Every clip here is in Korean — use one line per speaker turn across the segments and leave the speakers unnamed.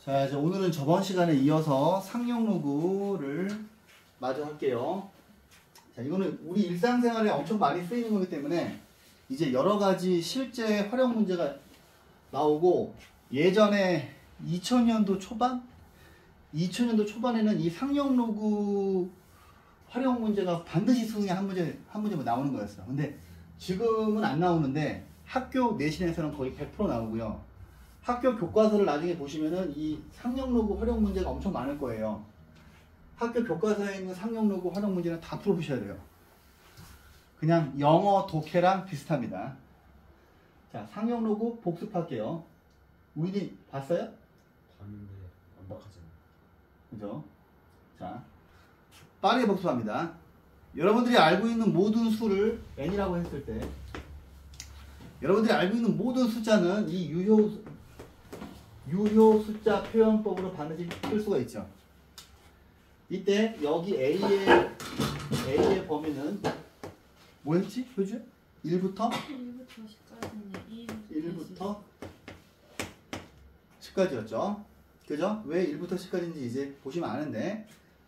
자, 이제 오늘은 저번 시간에 이어서 상용 로그를 마저 할게요. 자, 이거는 우리 일상생활에 엄청 많이 쓰이는 거기 때문에 이제 여러 가지 실제 활용 문제가 나오고, 예전에 2000년도 초반에는 이 상용 로그 활용 문제가 반드시 수능에 한 문제만 나오는 거였어. 근데 지금은 안 나오는데 학교 내신에서는 거의 100% 나오고요. 학교 교과서를 나중에 보시면은 이 상용 로그 활용 문제가 엄청 많을 거예요. 학교 교과서에 있는 상용 로그 활용 문제는 다 풀어보셔야 돼요. 그냥 영어 독해랑 비슷합니다. 자, 상용 로그 복습할게요. 우인이 봤어요?
봤는데 완벽하잖아.
그죠? 자, 빠르게 복습합니다. 여러분들이 알고 있는 모든 수를 n이라고 했을 때, 여러분들이 알고 있는 모든 숫자는 이 유효 숫자 표현법으로 반드시 풀 수가 있죠. 이때 여기 A의 범위는 뭐였지? 효주? 1부터
1부터
10까지였죠. 그죠? 왜 1부터 10까지인지 이제 보시면 아는데,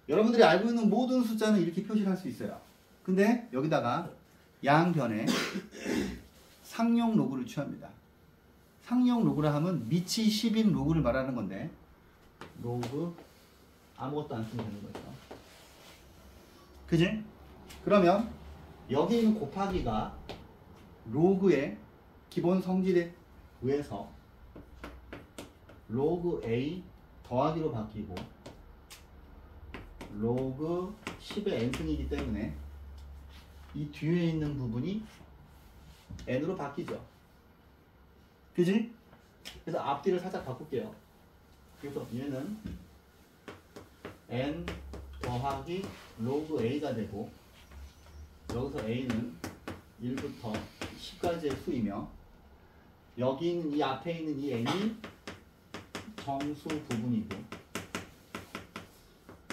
여러분들이 알고 있는 모든 숫자는 이렇게 표시를 할 수 있어요. 근데 여기다가 양변에 상용 로그를 취합니다. 상용 로그라 하면 밑이 10인 로그를 말하는 건데, 로그 아무것도 안 쓰면 되는 거죠. 그지? 그러면 여기 있는 곱하기가 로그의 기본 성질에 의해서 로그 A 더하기로 바뀌고, 로그 10의 n승이기 때문에 이 뒤에 있는 부분이 n으로 바뀌죠. 그지? 그래서 앞뒤를 살짝 바꿀게요. 그래서 얘는 n 더하기 로그 a가 되고, 여기서 a는 1부터 10까지의 수이며, 여기 있는 이 앞에 있는 이 n이 정수 부분이고,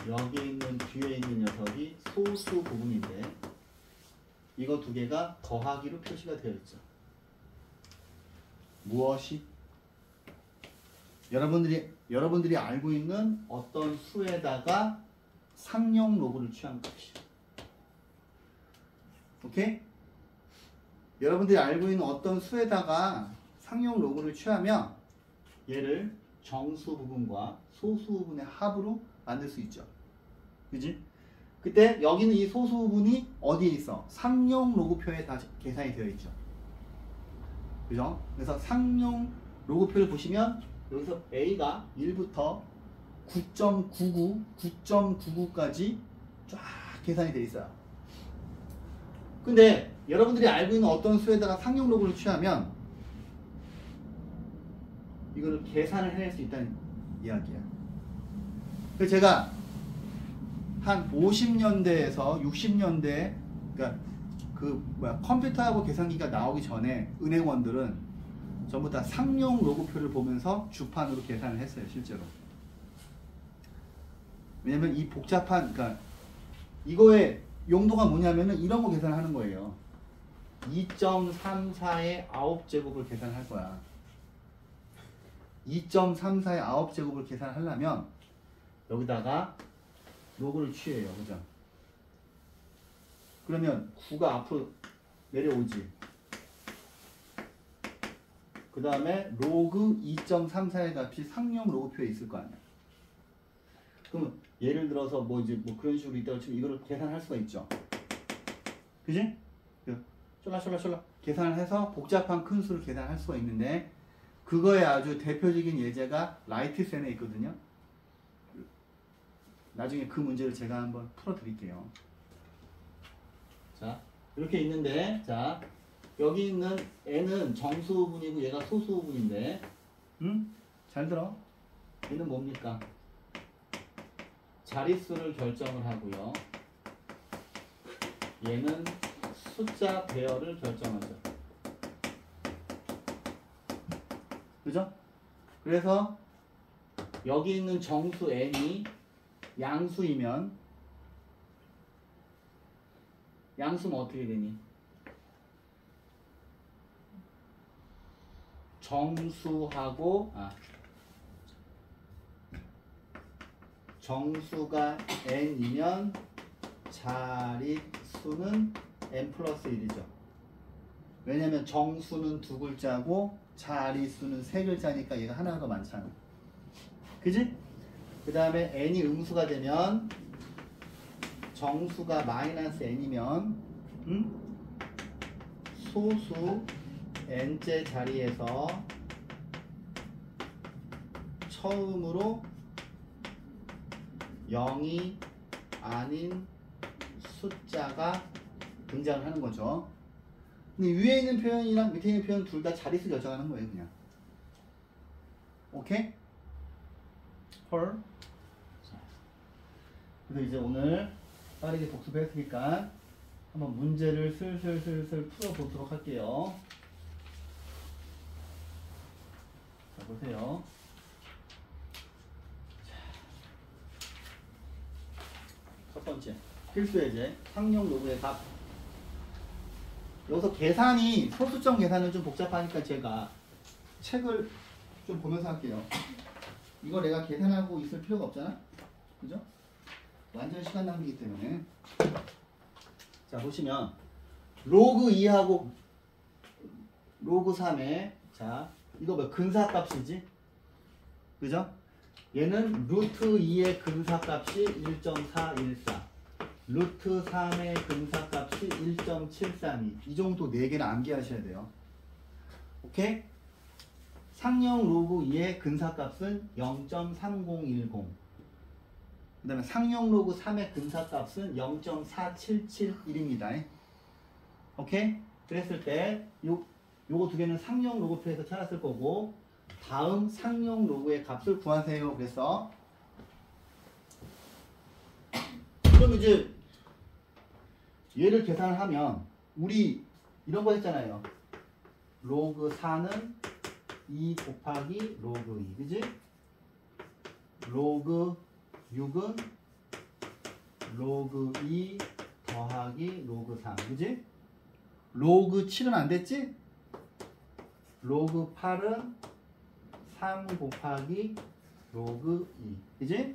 여기 있는 뒤에 있는 녀석이 소수 부분인데, 이거 두 개가 더하기로 표시가 되어 있죠. 무엇이? 여러분들이 알고 있는 어떤 수에다가 상용 로그를 취한 것이. 오케이? 여러분들이 알고 있는 어떤 수에다가 상용 로그를 취하면 얘를 정수 부분과 소수 부분의 합으로 만들 수 있죠. 그지? 그때 여기는 이 소수 부분이 어디에 있어? 상용 로그표에 다 계산이 되어 있죠. 그죠? 그래서 상용 로그표를 보시면 여기서 A가 1부터 9.99까지 쫙 계산이 되어 있어요. 근데 여러분들이 알고 있는 어떤 수에다가 상용 로그를 취하면 이거를 계산을 해낼 수 있다는 이야기야. 그래서 제가 한 50년대에서 60년대, 그러니까 컴퓨터하고 계산기가 나오기 전에 은행원들은 전부 다 상용 로그표를 보면서 주판으로 계산을 했어요, 실제로. 왜냐면 이 복잡한, 그러니까 이거의 용도가 뭐냐면은 이런 거 계산하는 거예요. 2.34의 9제곱을 계산할 거야. 2.34의 9제곱을 계산하려면 여기다가 로그를 취해요, 그죠? 그러면 9가 앞으로 내려오지. 그 다음에 로그 2.34의 값이 상용 로그표에 있을 거 아니야. 그러면 예를 들어서 뭐 그런 식으로 있다고 치면 이거를 계산할 수가 있죠. 그지? 쫄라 계산을 해서 복잡한 큰 수를 계산할 수가 있는데, 그거의 아주 대표적인 예제가 라이트센에 있거든요. 나중에 그 문제를 제가 한번 풀어드릴게요. 자, 이렇게 있는데, 자, 여기 있는 n은 정수 부분이고 얘가 소수 부분인데, 잘 들어. 얘는 뭡니까? 자릿수를 결정을 하고요. 얘는 숫자 배열을 결정하죠. 그죠? 그래서 여기 있는 정수 n이 양수이면, 양수는 어떻게 되니? 정수하고 정수가 n이면 자릿수는 n 플러스 1이죠. 왜냐면 정수는 두 글자고 자릿수는 세 글자니까 얘가 하나가 더 많잖아. 그지? 그 다음에 n이 음수가 되면 정수가 마이너스 n이면 소수 n째 자리에서 처음으로 0이 아닌 숫자가 등장을 하는 거죠. 근데 위에 있는 표현이랑 밑에 있는 표현 둘 다 자릿수 결정하는 거예요, 그냥. 오케이? 헐. 그래서 이제 오늘 빠르게 복습했으니까 한번 문제를 슬슬 풀어보도록 할게요. 자, 보세요. 첫 번째 필수 예제 상용 로그의 값. 여기서 계산이 소수점 계산은 좀 복잡하니까 제가 책을 좀 보면서 할게요. 이거 내가 계산하고 있을 필요가 없잖아, 그죠? 완전 시간 낭비이기 때문에. 자, 보시면 로그 2하고 로그 3에 자 이거 뭐 근사값이지, 그죠? 얘는 루트 2의 근사값이 1.414, 루트 3의 근사값이 1.732. 이 정도 4개는 암기하셔야 돼요. 오케이? 상용 로그 2의 근사값은 0.3010. 그 다음에 상용 로그 3의 근사값은 0.4771입니다. 오케이? 그랬을 때 요거 두 개는 상용 로그표에서 찾았을 거고, 다음 상용 로그의 값을 구하세요. 그래서 그럼 이제 얘를 계산을 하면 우리 이런 거 했잖아요. 로그 4는 2 곱하기 로그 2, 그지? 로그 6은 로그 2 더하기 로그 3, 그지? 로그 7은 안 됐지? 로그 8은 3 곱하기 로그 2, 그지?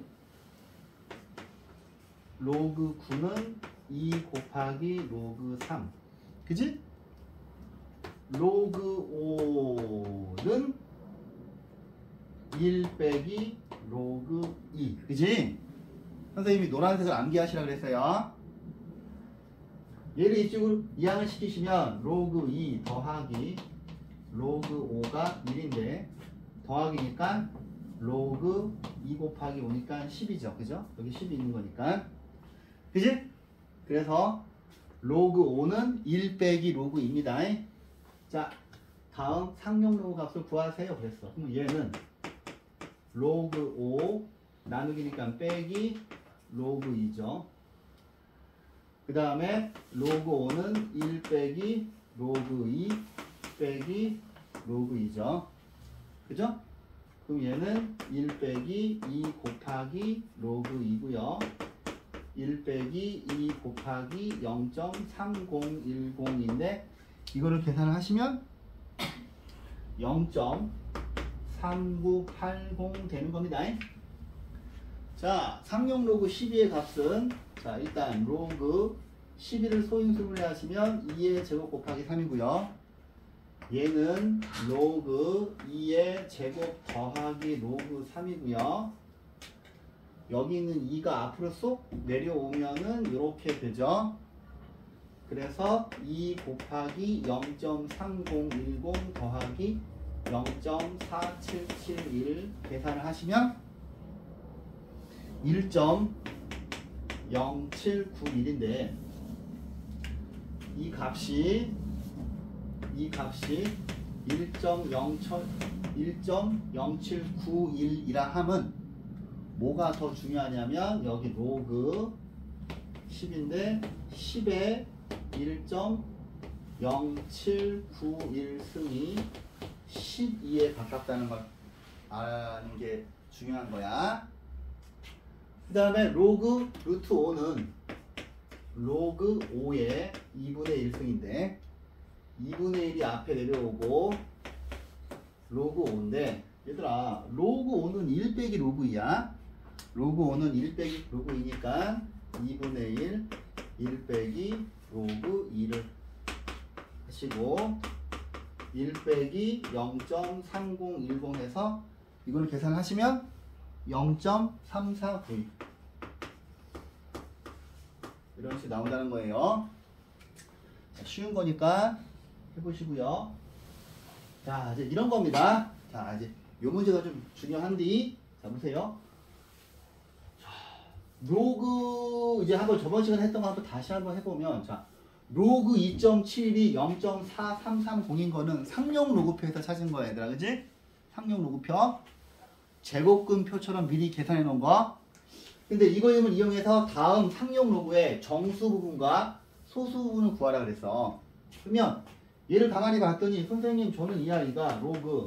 로그 9는 2 곱하기 로그 3, 그지? 로그 5는 1 빼기 로그 2, 그지? 선생님이 노란색을 암기하시라고 그랬어요. 얘를 이쪽으로 이항을 시키시면 로그 2 더하기 로그 5가 1인데 더하기니까 로그 2 곱하기 5니까 10이죠. 그죠? 여기 10이 있는 거니까. 그지? 그래서 로그 5는 1 빼기 로그 2입니다. 자, 다음 상용 로그 값을 구하세요. 그랬어. 그럼 얘는 로그 5 나누기니까 빼기 로그 2죠. 그 다음에 로그 5는 1 빼기 로그 2 빼기 로그 2죠. 그죠? 그럼 얘는 1 빼기 2 곱하기 로그 2고요. 1 빼기 2 곱하기 0.3010인데 이거를 계산을 하시면 0.3980 되는 겁니다. 자, 상용 로그 12의 값은 자 일단 로그 12를 소인수분해 하시면 2의 제곱 곱하기 3이고요. 얘는 로그 2의 제곱 더하기 로그 3이고요. 여기 있는 2가 앞으로 쏙 내려오면은 이렇게 되죠. 그래서 2 곱하기 0.3010 더하기 0.4771 계산을 하시면 1.0791인데 이 값이 1.0791이라 함은 뭐가 더 중요하냐면 여기 로그 10인데 10에 1.0791승이 12에 가깝다는 걸 아는 게 중요한 거야. 그 다음에 로그 루트 5는 로그 5의 2분의 1승인데 2분의 1이 앞에 내려오고 로그 5인데 얘들아 로그 5는 1 빼기 로그 2야. 로그 5는 1 빼기 로그 2니까 2분의 1 빼기 로그 2를 하시고 1 빼기 0.3010 해서 이걸 계산하시면 0.3492 이런 식으로 나온다는 거예요. 자, 쉬운 거니까 해보시고요. 자, 이제 이런 겁니다. 자, 이제 요 문제가 좀 중요한데, 자, 보세요. 자, 로그, 이제 한번 저번 시간에 했던 거 한번 다시 한번 해보면, 자, 로그 2.7이 0.4330인 거는 상용 로그표에서 찾은 거야, 얘들아. 그지? 상용 로그표. 제곱근표처럼 미리 계산해 놓은 거. 근데 이거임을 이용해서 다음 상용 로그의 정수 부분과 소수 부분을 구하라 그랬어. 그러면 얘를 가만히 봤더니 선생님 저는 이 아이가 로그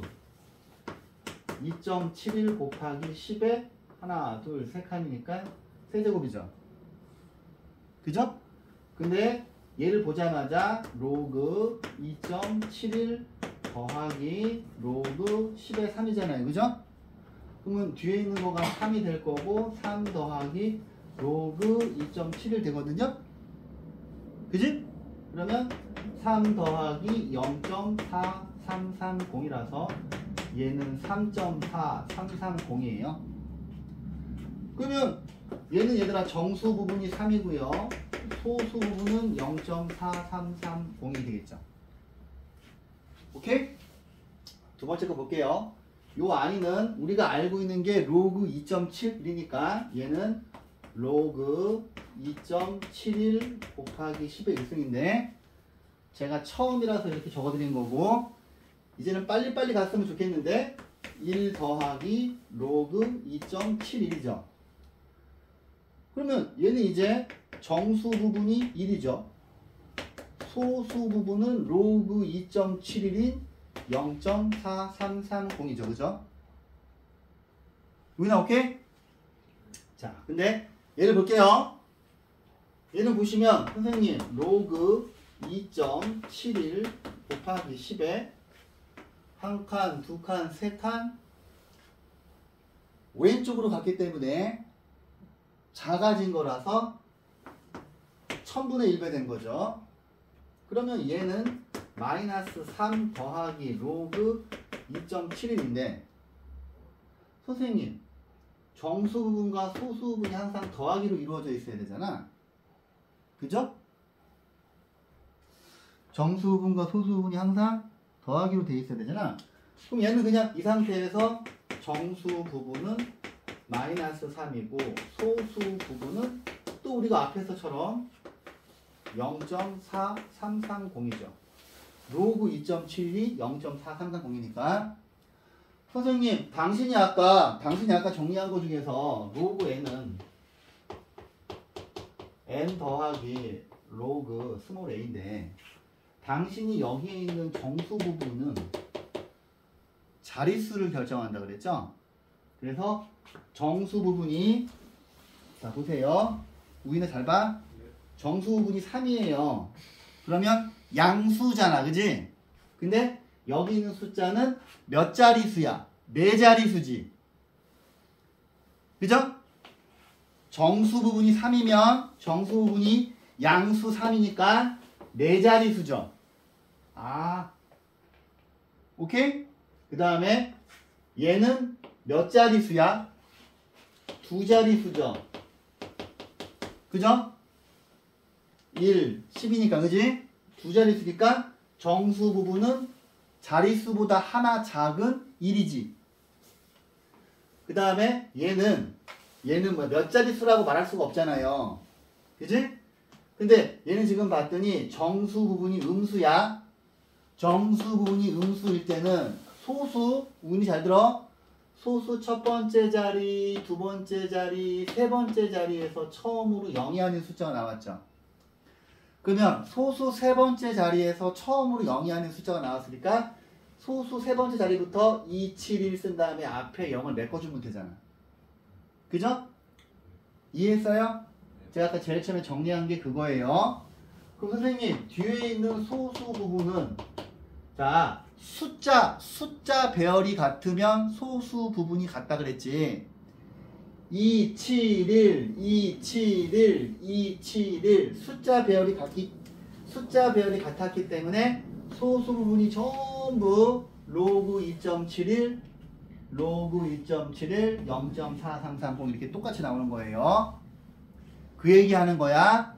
2.71 곱하기 10에 하나, 둘, 세 칸이니까 세제곱이죠. 그죠? 근데 얘를 보자마자 로그 2.71 더하기 로그 10의 3이잖아요. 그죠? 그러면 뒤에 있는 거가 3이 될 거고 3 더하기 로그 2.71 되거든요. 그지? 그러면 3 더하기 0.4330이라서 얘는 3.4330이에요. 그러면 얘는 얘들아 정수 부분이 3이고요. 소수 부분은 0.4330이 되겠죠. 오케이? 두 번째 거 볼게요. 요 아이는 우리가 알고 있는 게 로그 2.71이니까 얘는 로그 2.71 곱하기 10의 1승인데 제가 처음이라서 이렇게 적어드린 거고 이제는 빨리빨리 갔으면 좋겠는데 1 더하기 로그 2.71이죠. 그러면 얘는 이제 정수 부분이 1이죠. 소수 부분은 로그 2.71인 0.4330이죠. 그죠? 여기 나오케이? 자, 근데 얘를 볼게요. 얘는 보시면 선생님 로그 2.71 곱하기 10에 한 칸, 두 칸, 세 칸 왼쪽으로 갔기 때문에 작아진 거라서 1000분의 1배 된 거죠. 그러면 얘는 마이너스 3 더하기 로그 2.71인데 선생님 정수 부분과 소수 부분이 항상 더하기로 이루어져 있어야 되잖아. 그죠? 정수 부분과 소수 부분이 항상 더하기로 돼 있어야 되잖아. 그럼 얘는 그냥 이 상태에서 정수 부분은 마이너스 3이고 소수 부분은 또 우리가 앞에서처럼 0.4330이죠. 로그 2.72 0.4330이니까 선생님 당신이 아까 정리한 거 중에서 로그 n은 n 더하기 로그 스몰 a인데 당신이 여기에 있는 정수 부분은 자릿수를 결정한다 그랬죠? 그래서 정수 부분이 자 보세요. 우인을 잘 봐. 정수 부분이 3이에요. 그러면 양수잖아. 그지? 근데 여기 있는 숫자는 몇 자리수야? 네 자리수지. 그죠? 정수 부분이 3이면 정수 부분이 양수 3이니까 네 자리수죠. 아, 오케이? 그 다음에 얘는 몇 자리수야? 두 자리수죠. 그죠? 1, 10이니까 그지? 두 자리수니까 정수 부분은 자리수보다 하나 작은 1이지. 그 다음에 얘는 뭐 몇 자리수라고 말할 수가 없잖아요. 그지? 근데 얘는 지금 봤더니 정수 부분이 음수야. 정수 부분이 음수일 때는 소수, 운이 잘 들어. 소수 첫 번째 자리, 두 번째 자리, 세 번째 자리에서 처음으로 0이 아닌 숫자가 나왔죠. 그러면 소수 세 번째 자리에서 처음으로 0이 아닌 숫자가 나왔으니까 소수 세 번째 자리부터 2, 7, 1 쓴 다음에 앞에 0을 메꿔주면 되잖아. 그죠? 이해했어요? 제가 아까 제일 처음에 정리한 게 그거예요. 그럼 선생님 뒤에 있는 소수 부분은 자 숫자 배열이 같으면 소수 부분이 같다 그랬지. 271, 271, 271 숫자 배열이 같았기 때문에 소수 부분이 전부 로그 2.71, 로그 2.71, 0.4330 이렇게 똑같이 나오는 거예요. 그 얘기하는 거야.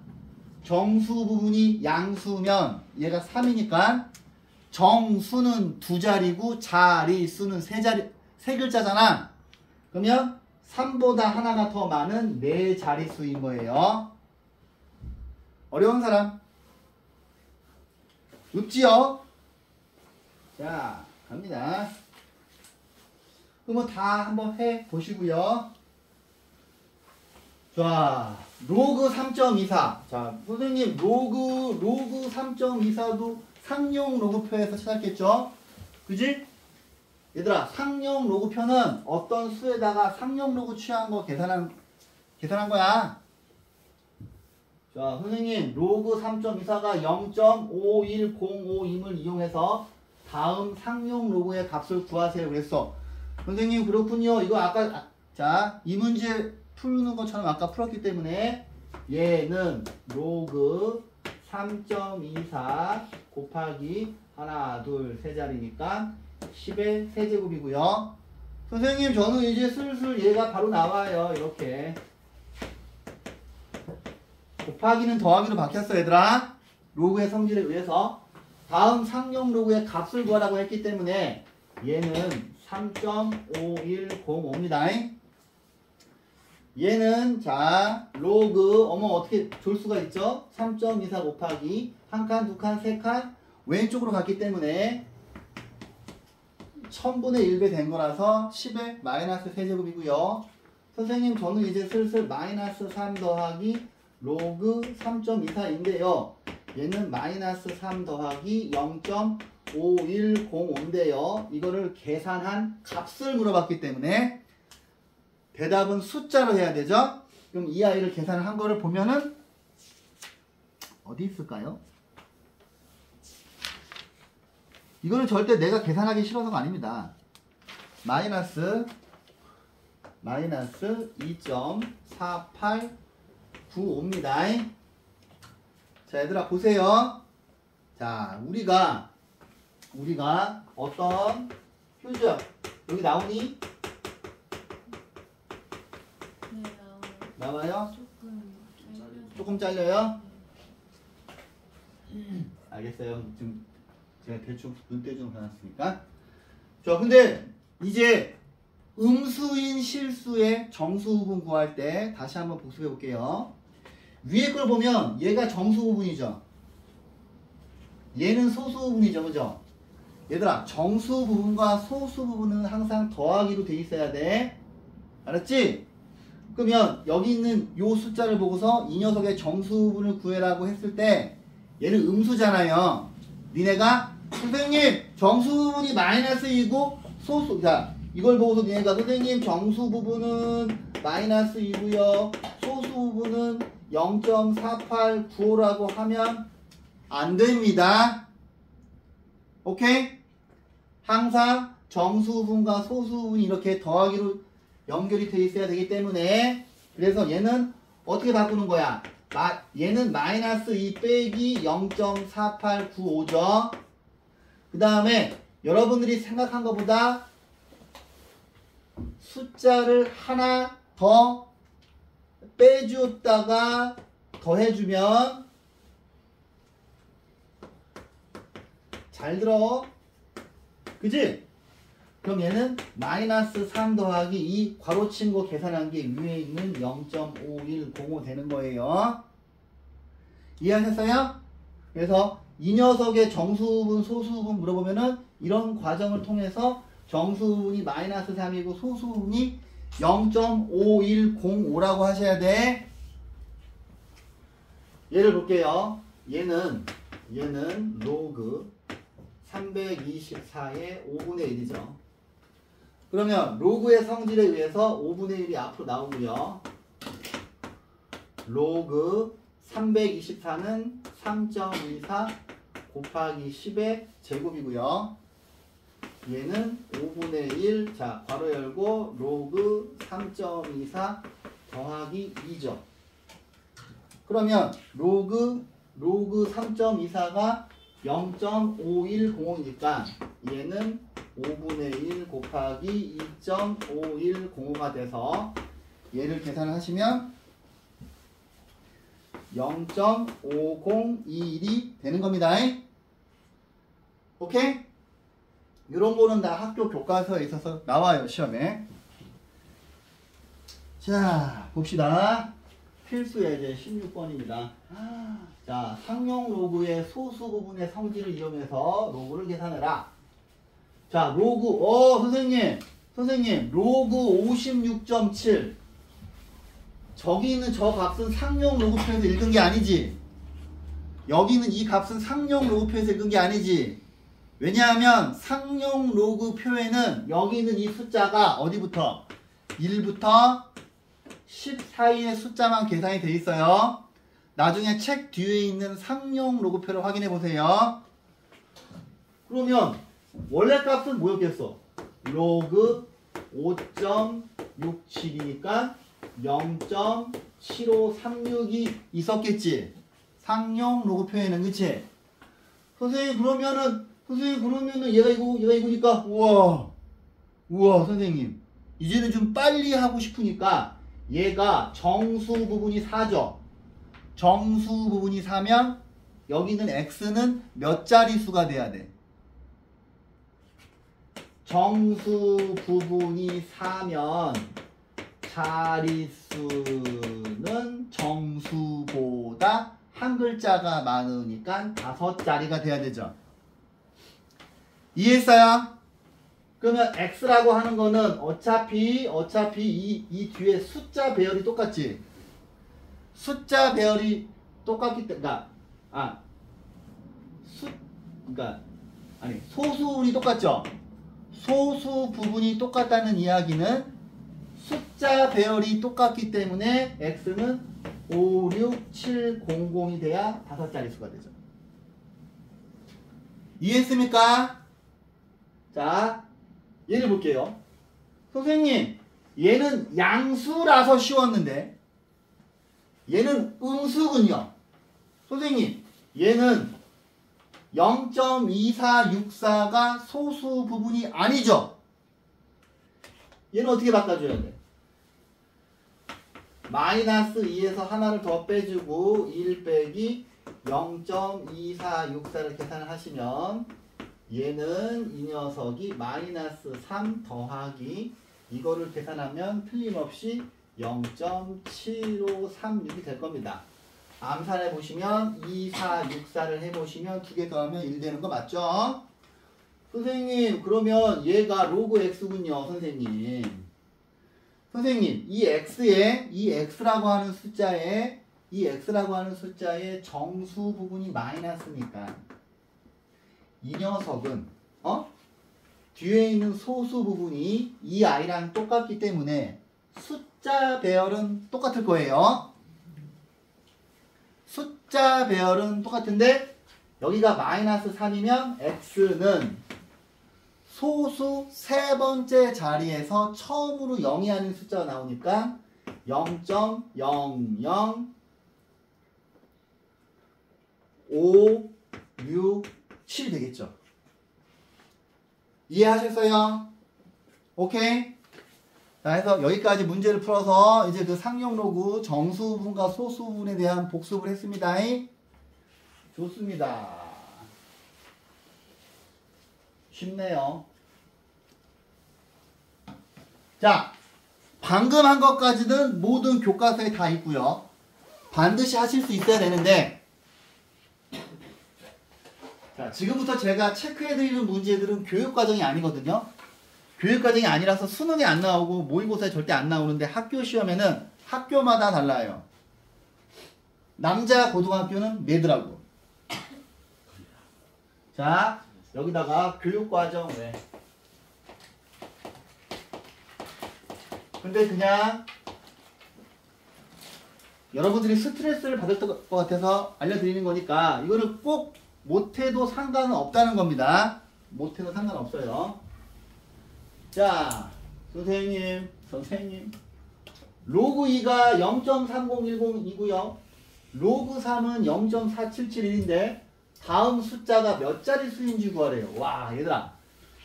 정수 부분이 양수면 얘가 3이니까 정수는 2자리고 자리수는 3글자잖아. 그러면 3보다 하나가 더 많은 4자리수인 거예요. 어려운 사람? 없지요? 자, 갑니다. 그럼 다 한번 해 보시고요. 자, 로그 3.24. 자, 선생님, 로그 3.24도 상용 로그표에서 찾았겠죠? 그지? 얘들아, 상용 로그표는 어떤 수에다가 상용 로그 취한 거 계산한 거야. 자, 선생님, 로그 3.24가 0.51052을 이용해서 다음 상용 로그의 값을 구하세요. 그랬어. 선생님, 그렇군요. 이거 아까, 자, 이 문제 푸는 것처럼 아까 풀었기 때문에 얘는 로그 3.24 곱하기 하나, 둘, 세 자리니까 10의 세제곱이고요. 선생님, 저는 이제 슬슬 얘가 바로 나와요. 이렇게. 곱하기는 더하기로 바뀌었어, 얘들아. 로그의 성질에 의해서. 다음 상용 로그의 값을 구하라고 했기 때문에 얘는 3.5105입니다. 얘는 자 로그 어떻게 줄 수가 있죠? 3.24 곱하기 한 칸, 두 칸, 세 칸 왼쪽으로 갔기 때문에 1000분의 1배 된 거라서 10의 마이너스 세제곱이고요. 선생님, 저는 이제 슬슬 마이너스 3 더하기 로그 3.24인데요. 얘는 마이너스 3 더하기 0.5105인데요. 이거를 계산한 값을 물어봤기 때문에 대답은 숫자로 해야 되죠? 그럼 이 아이를 계산을 한 거를 보면은 어디 있을까요? 이거는 절대 내가 계산하기 싫어서가 아닙니다. 마이너스 2.4895입니다. 자, 얘들아 보세요. 자, 우리가 어떤 표적 여기 나오니?
네,
나와요?
조금
잘려요? 알겠어요. 지금 제가 대충 눈대중을 봐놨으니까. 자, 근데 이제 음수인 실수의 정수 부분 구할 때 다시 한번 복습해 볼게요. 위에 걸 보면 얘가 정수 부분이죠. 얘는 소수 부분이죠. 그죠? 얘들아, 정수 부분과 소수 부분은 항상 더하기로 돼 있어야 돼. 알았지? 그러면 여기 있는 요 숫자를 보고서 이 녀석의 정수 부분을 구해라고 했을 때 얘는 음수잖아요. 니네가 선생님 정수 부분이 마이너스 2고 소수, 자 이걸 보고서 니네가 선생님 정수 부분은 마이너스 2고요 소수 부분은 0.4895라고 하면 안 됩니다. 오케이? 항상 정수 부분과 소수 부분이 이렇게 더하기로 연결이 돼 있어야 되기 때문에 그래서 얘는 어떻게 바꾸는 거야? 얘는 마이너스 2 빼기 0.4895죠. 그 다음에 여러분들이 생각한 것보다 숫자를 하나 더 빼주었다가 더해주면 잘 들어. 그지? 그럼 얘는 마이너스 3 더하기 이 괄호친 거 계산한 게 위에 있는 0.5105 되는 거예요. 이해하셨어요? 그래서 이 녀석의 정수분, 소수분 물어보면은 이런 과정을 통해서 정수분이 마이너스 3이고 소수분이 0.5105라고 하셔야 돼. 예를 볼게요. 얘는 로그 324의 5분의 1이죠. 그러면 로그의 성질에 의해서 5분의 1이 앞으로 나오고요. 로그 324는 3.24 곱하기 10의 제곱이고요. 얘는 5분의 1, 자, 괄호 열고, 로그 3.24 더하기 2죠. 그러면 로그 3.24가 0.5105이니까 얘는 5분의 1 곱하기 2.5105가 돼서 얘를 계산하시면 0.5021이 되는 겁니다. 오케이? 이런 거는 다 학교 교과서에 있어서 나와요, 시험에. 자, 봅시다. 필수 예제 16번입니다. 자, 상용 로그의 소수 부분의 성질을 이용해서 로그를 계산해라. 자, 로그, 선생님, 로그 56.7. 저기 있는 저 값은 상용 로그표에서 읽은 게 아니지. 여기 있는 이 값은 상용 로그표에서 읽은 게 아니지. 왜냐하면 상용 로그표에는 여기 있는 이 숫자가 어디부터? 1부터 10 사이의 숫자만 계산이 돼 있어요. 나중에 책 뒤에 있는 상용 로그표를 확인해 보세요. 그러면 원래 값은 뭐였겠어? 로그 5.67이니까 0.7536이 있었겠지. 상용 로그표에는. 그치? 선생님 그러면은 얘가 이거니까 우와 선생님 이제는 좀 빨리 하고 싶으니까 얘가 정수 부분이 4죠. 정수 부분이 4면 여기 있는 x는 몇 자릿수가 돼야 돼? 정수 부분이 4면 자릿수는 정수보다 한 글자가 많으니까 5자리가 돼야 되죠. 이해했어요? 그러면 x라고 하는 거는 어차피 이 뒤에 숫자 배열이 똑같지. 숫자 배열이 똑같기 때문에 소수분이 똑같죠. 소수 부분이 똑같다는 이야기는 숫자 배열이 똑같기 때문에 x는 5, 6, 7, 00이 돼야 5자릿수가 되죠. 이해했습니까? 자, 얘를 볼게요. 선생님, 얘는 양수라서 쉬웠는데 얘는 음수군요. 선생님, 얘는 0.2464가 소수 부분이 아니죠. 얘는 어떻게 바꿔줘야 돼? 마이너스 2에서 하나를 더 빼주고 1 빼기 0.2464를 계산을 하시면 얘는 이 녀석이 마이너스 3 더하기 이거를 계산하면 틀림없이 0.7536이 될 겁니다. 암산해 보시면 2, 4, 6, 4를 해보시면 2개 더하면 1 되는 거 맞죠? 선생님 그러면 얘가 로그 x군요. 선생님 이 x라고 하는 숫자에 정수 부분이 마이너스니까 이 녀석은 뒤에 있는 소수 부분이 이 i랑 똑같기 때문에 숫자 배열은 똑같을 거예요. 숫자 배열은 똑같은데 여기가 마이너스 3이면 x는 소수 세 번째 자리에서 처음으로 0이 아닌 숫자가 나오니까 0.00567 되겠죠. 이해하셨어요? 오케이? 자, 해서 여기까지 문제를 풀어서 이제 그 상용 로그 정수 부분과 소수 부분에 대한 복습을 했습니다. 좋습니다. 쉽네요. 자, 방금 한 것까지는 모든 교과서에 다 있고요. 반드시 하실 수 있어야 되는데 자, 지금부터 제가 체크해드리는 문제들은 교육과정이 아니거든요. 교육과정이 아니라서 수능에 안 나오고 모의고사에 절대 안 나오는데 학교 시험에는 학교마다 달라요. 남자 고등학교는 매드라고. 자, 여기다가 교육과정 왜? 근데 그냥 여러분들이 스트레스를 받을 것 같아서 알려드리는 거니까 이거를 꼭 못해도 상관은 없다는 겁니다. 못해도 상관없어요. 자, 선생님. 로그 2가 0.3010이고요. 로그 3은 0.4771인데 다음 숫자가 몇 자리 수인지 구하래요. 와, 얘들아.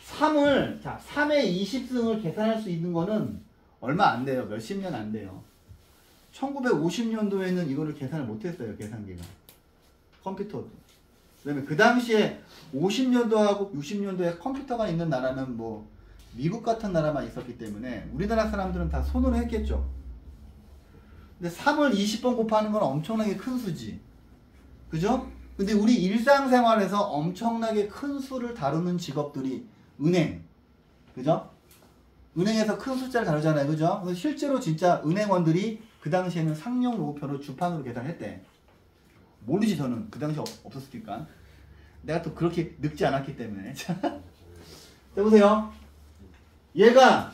3을, 자, 3의 20승을 계산할 수 있는 거는 얼마 안 돼요. 몇십 년 안 돼요. 1950년도에는 이거를 계산을 못했어요. 계산기가. 컴퓨터도. 그다음에 그 당시에 50년도하고 60년도에 컴퓨터가 있는 나라는 뭐 미국 같은 나라만 있었기 때문에 우리나라 사람들은 다 손으로 했겠죠. 근데 3을 20번 곱하는 건 엄청나게 큰 수지. 그죠? 근데 우리 일상생활에서 엄청나게 큰 수를 다루는 직업들이 은행. 그죠? 은행에서 큰 숫자를 다루잖아요. 그죠? 그래서 실제로 진짜 은행원들이 그 당시에는 상용 로우표로 주판으로 계산했대. 모르지 저는. 그 당시에 없었으니까. 내가 또 그렇게 늙지 않았기 때문에. 자, 보세요. 얘가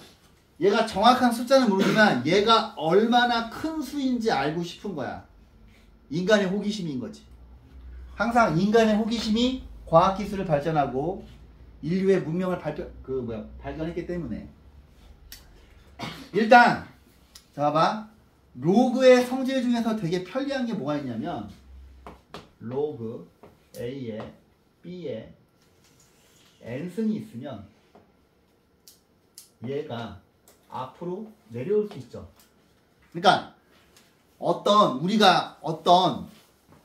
정확한 숫자는 모르지만 얘가 얼마나 큰 수인지 알고 싶은 거야. 인간의 호기심인 거지. 항상 인간의 호기심이 과학기술을 발전하고 인류의 문명을 발견했기 때문에. 일단 자 봐봐. 로그의 성질 중에서 되게 편리한 게 뭐가 있냐면 로그 A에 B에 n승이 있으면 얘가 앞으로 내려올 수 있죠. 그러니까 우리가 어떤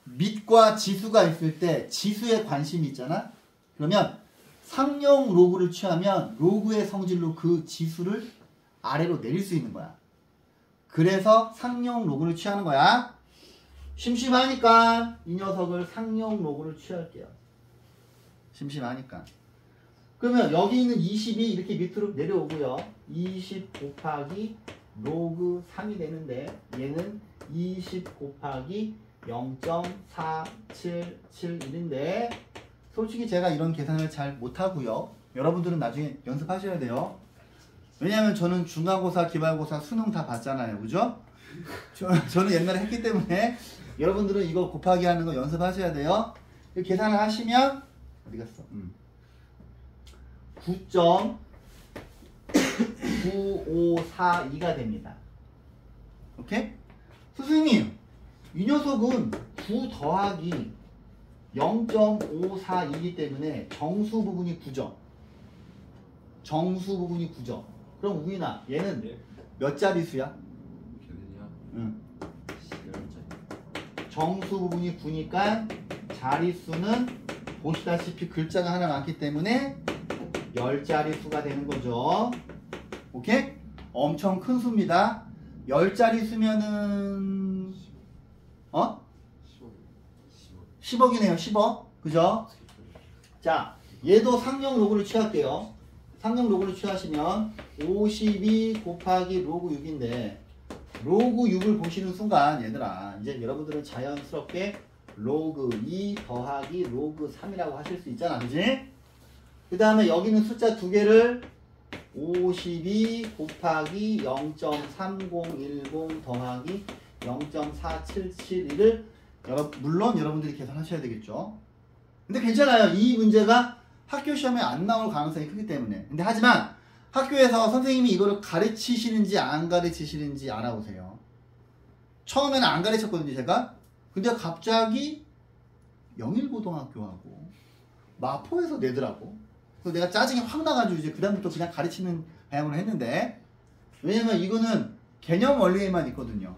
밑과 지수가 있을 때 지수에 관심이 있잖아. 그러면 상용 로그를 취하면 로그의 성질로 그 지수를 아래로 내릴 수 있는 거야. 그래서 상용 로그를 취하는 거야. 심심하니까 이 녀석을 상용 로그를 취할게요. 심심하니까. 그러면 여기 있는 20이 이렇게 밑으로 내려오고요. 20 곱하기 로그 3이 되는데 얘는 20 곱하기 0.4771인데 솔직히 제가 이런 계산을 잘 못하고요. 여러분들은 나중에 연습하셔야 돼요. 왜냐하면 저는 중간고사, 기말고사, 수능 다 봤잖아요. 그죠? 저는 옛날에 했기 때문에 여러분들은 이거 곱하기 하는 거 연습하셔야 돼요. 계산을 하시면 어디 갔어? 9.9542가 됩니다. 오케이? 선생님, 이 녀석은 9 더하기 0.542이기 때문에 정수 부분이 9죠. 정수 부분이 9죠. 그럼 우인아, 얘는
네.
몇 자리수야?
걔는요?
응.
10자리.
정수 부분이 9니까 자리수는 보시다시피 글자가 하나 많기 때문에 10자리수가 되는 거죠. 오케이? 엄청 큰 수입니다. 10자리수면은 10억이네요. 10억. 그죠? 자, 얘도 상용 로그를 취할게요. 상용 로그를 취하시면 52 곱하기 로그 6인데 로그 6을 보시는 순간 얘들아 이제 여러분들은 자연스럽게 로그 2 더하기 로그 3이라고 하실 수 있잖아. 그지? 그 다음에 여기는 숫자 두 개를 52 곱하기 0.3010 더하기 0.4771을 물론 여러분들이 계산하셔야 되겠죠. 근데 괜찮아요. 이 문제가 학교 시험에 안 나올 가능성이 크기 때문에. 근데 하지만 학교에서 선생님이 이거를 가르치시는지 안 가르치시는지 알아보세요. 처음에는 안 가르쳤거든요, 제가. 근데 갑자기 영일고등학교하고 마포에서 내더라고. 그래서 내가 짜증이 확 나가지고 이제 그다음부터 그냥 가르치는 방향으로 했는데, 왜냐면 이거는 개념 원리에만 있거든요.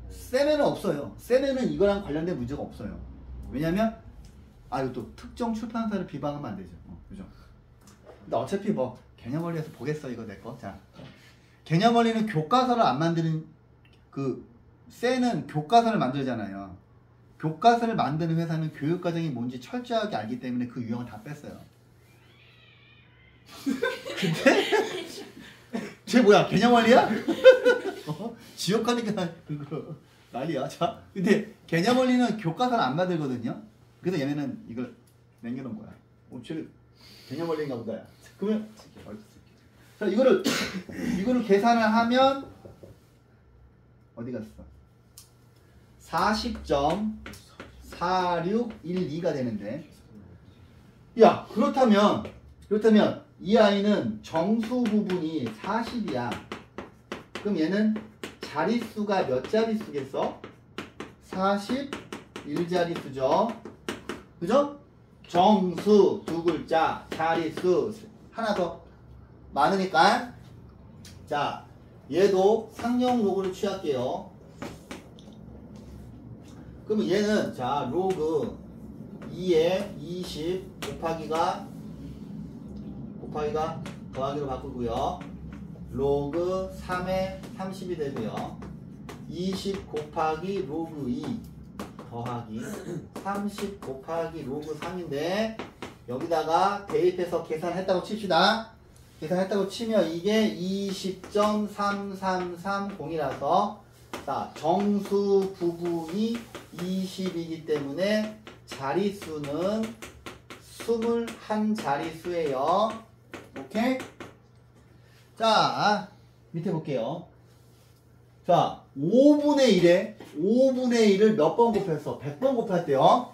쌤에는 없어요. 쌤에는 이거랑 관련된 문제가 없어요. 왜냐면 이것도 특정 출판사를 비방하면 안 되죠. 그죠? 근데 어차피 뭐 개념 원리에서 보겠어 이거 내 거. 자, 개념 원리는 교과서를 안 만드는 쌤은 교과서를 만들잖아요. 교과서를 만드는 회사는 교육과정이 뭔지 철저하게 알기 때문에 그 유형을 다 뺐어요. 근데 쟤 뭐야? 개념 원리야? 지옥하니까 그거 난리야. 자, 근데 개념 원리는 교과서를 안 만들거든요. 그래서 얘네는 이걸 남겨놓은 거야. 쟤 개념 원리인가 보다. 야. 그러면 자, 이거를 계산을 하면 어디 갔어? 40.4612가 되는데, 야, 그렇다면 이 아이는 정수 부분이 40이야. 그럼 얘는 자릿수가 몇 자릿수겠어? 41자릿수죠. 그죠? 정수 두 글자, 자릿수 하나 더 많으니까. 자, 얘도 상용 로그를 취할게요. 그러면 얘는 자 로그 2에 20 곱하기가 더하기로 바꾸고요. 로그 3에 30이 되고요. 20 곱하기 로그 2 더하기 30 곱하기 로그 3인데 여기다가 대입해서 계산했다고 칩시다. 계산했다고 치면 이게 20.3330이라서 자, 정수 부분이 20이기 때문에 자릿수는 21자릿수예요. 오케이? 자, 밑에 볼게요. 자, 5분의 1을 몇 번 곱했어? 100번 곱했대요.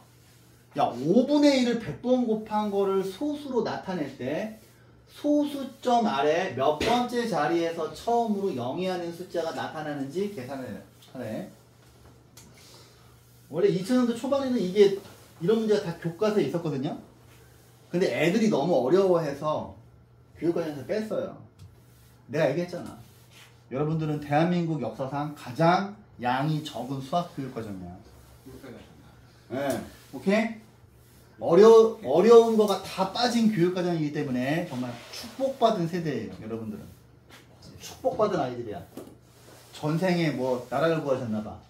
야, 5분의 1을 100번 곱한 거를 소수로 나타낼 때 소수점 아래 몇 번째 자리에서 처음으로 0이 하는 숫자가 나타나는지 계산을 하네. 원래 2000년도 초반에는 이게 이런 문제가 다 교과서에 있었거든요. 근데 애들이 너무 어려워해서 교육과정에서 뺐어요. 내가 얘기했잖아. 여러분들은 대한민국 역사상 가장 양이 적은 수학 교육과정이야. 네, 오케이? 어려운 거가 다 빠진 교육과정이기 때문에 정말 축복받은 세대예요, 여러분들은. 축복받은 아이들이야. 전생에 뭐 나라를 구하셨나봐.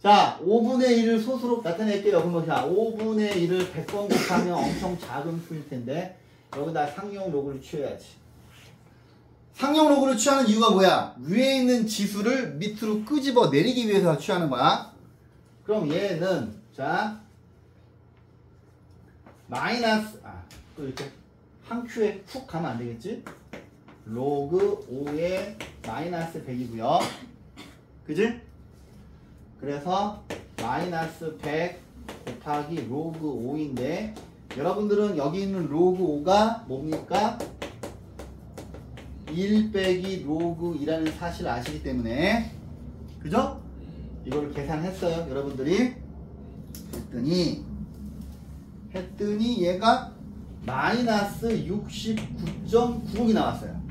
자, 5분의 1을 소수로 나타낼게요. 그러면 자, 5분의 1을 100번 곱하면 엄청 작은 수일 텐데 여기다 상용 로그를 취해야지. 상용 로그를 취하는 이유가 뭐야? 위에 있는 지수를 밑으로 끄집어 내리기 위해서 취하는 거야. 그럼 얘는 자 마이너스 또 이렇게 한 큐에 훅 가면 안 되겠지? 로그 5에 마이너스 100이고요. 그지? 그래서 마이너스 100 곱하기 로그 5인데 여러분들은 여기 있는 로그 5가 뭡니까? 1 빼기 로그 2라는 사실을 아시기 때문에 그죠? 이거를 계산했어요, 여러분들이. 했더니 얘가 마이너스 69.90이 나왔어요.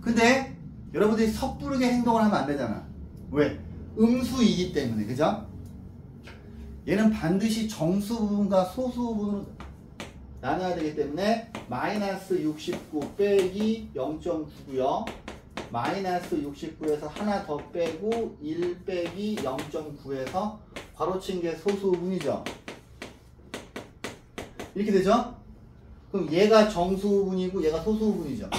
근데 여러분들이 섣부르게 행동을 하면 안 되잖아. 왜? 음수이기 때문에, 그죠? 얘는 반드시 정수 부분과 소수 부분으로 나눠야 되기 때문에 마이너스 69 빼기 0.9고요. 마이너스 69에서 하나 더 빼고 1 빼기 0.9에서 괄호친 게 소수 부분이죠. 이렇게 되죠? 그럼 얘가 정수 부분이고 얘가 소수 부분이죠.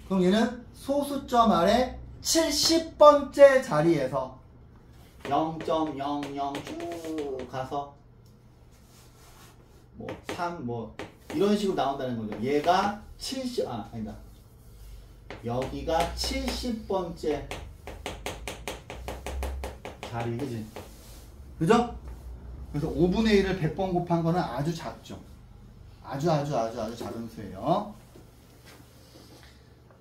그럼 얘는 소수점 아래 70번째 자리에서 0.00 쭉 가서 뭐 3 뭐 이런 식으로 나온다는 거죠. 얘가 70 아니다. 여기가 70번째 자리, 그지? 그죠? 그래서 5분의 1을 100번 곱한 거는 아주 작죠. 아주 작은 수예요.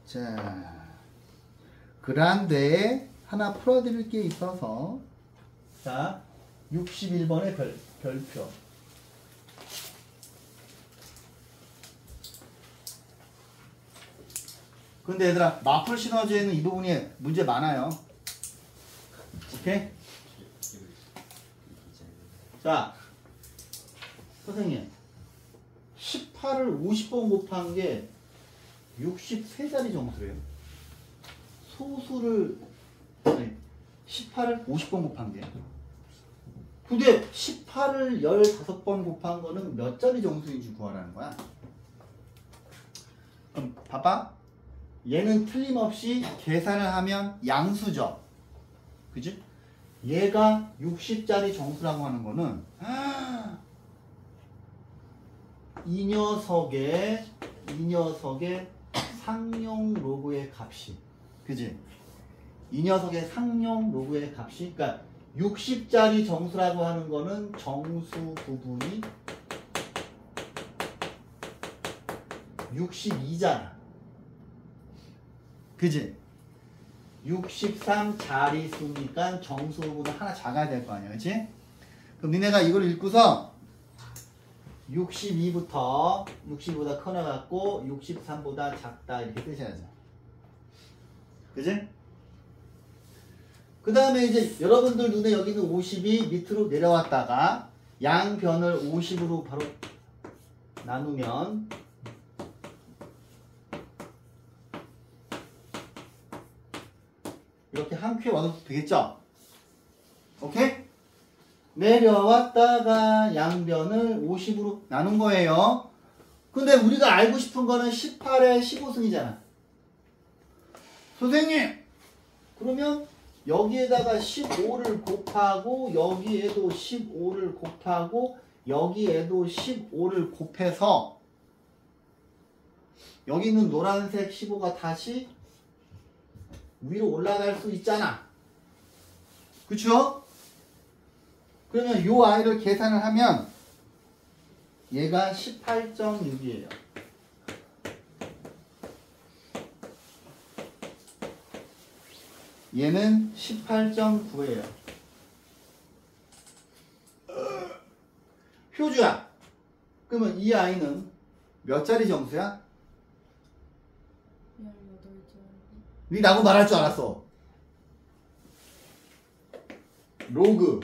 자, 그란데 하나 풀어드릴 게 있어서 자, 61번의 별표. 근데 얘들아, 마플 시너지에는 이 부분이 문제 많아요. 오케이? 자, 선생님 18을 50번 곱한 게 63자리 정수래요. 소수를 18을 50번 곱한 게. 근데 18을 15번 곱한 거는 몇 자리 정수인지 구하라는 거야. 그럼 봐봐. 얘는 틀림없이 계산을 하면 양수죠. 그지? 얘가 60자리 정수라고 하는 거는 이 녀석의 상용 로그의 값이, 그지? 이 녀석의 상용 로그의 값이, 그러니까 60자리 정수라고 하는 거는 정수 부분이 62잖아. 그지? 63 자릿수니까 정수는 하나 작아야 될 거 아니야. 그치? 그럼 니네가 이걸 읽고서 62보다 커나갖고 63보다 작다 이렇게 뜨셔야죠. 그지? 그 다음에 이제 여러분들 눈에 여기는 50이 밑으로 내려왔다가 양변을 50으로 바로 나누면 이렇게 한 큐에 와도 되겠죠? 오케이? 내려왔다가 양변을 50으로 나눈 거예요. 근데 우리가 알고 싶은 거는 18의 15승이잖아. 선생님! 그러면 여기에다가 15를 곱하고 여기에도 15를 곱하고 여기에도 15를 곱해서 여기 있는 노란색 15가 다시 위로 올라갈 수 있잖아. 그쵸? 그러면 요 아이를 계산을 하면 얘가 18.6이에요. 얘는 18.9예요. 효주야. 그러면 이 아이는 몇 자리 정수야?
18점.
니 나고 말할 줄 알았어. 로그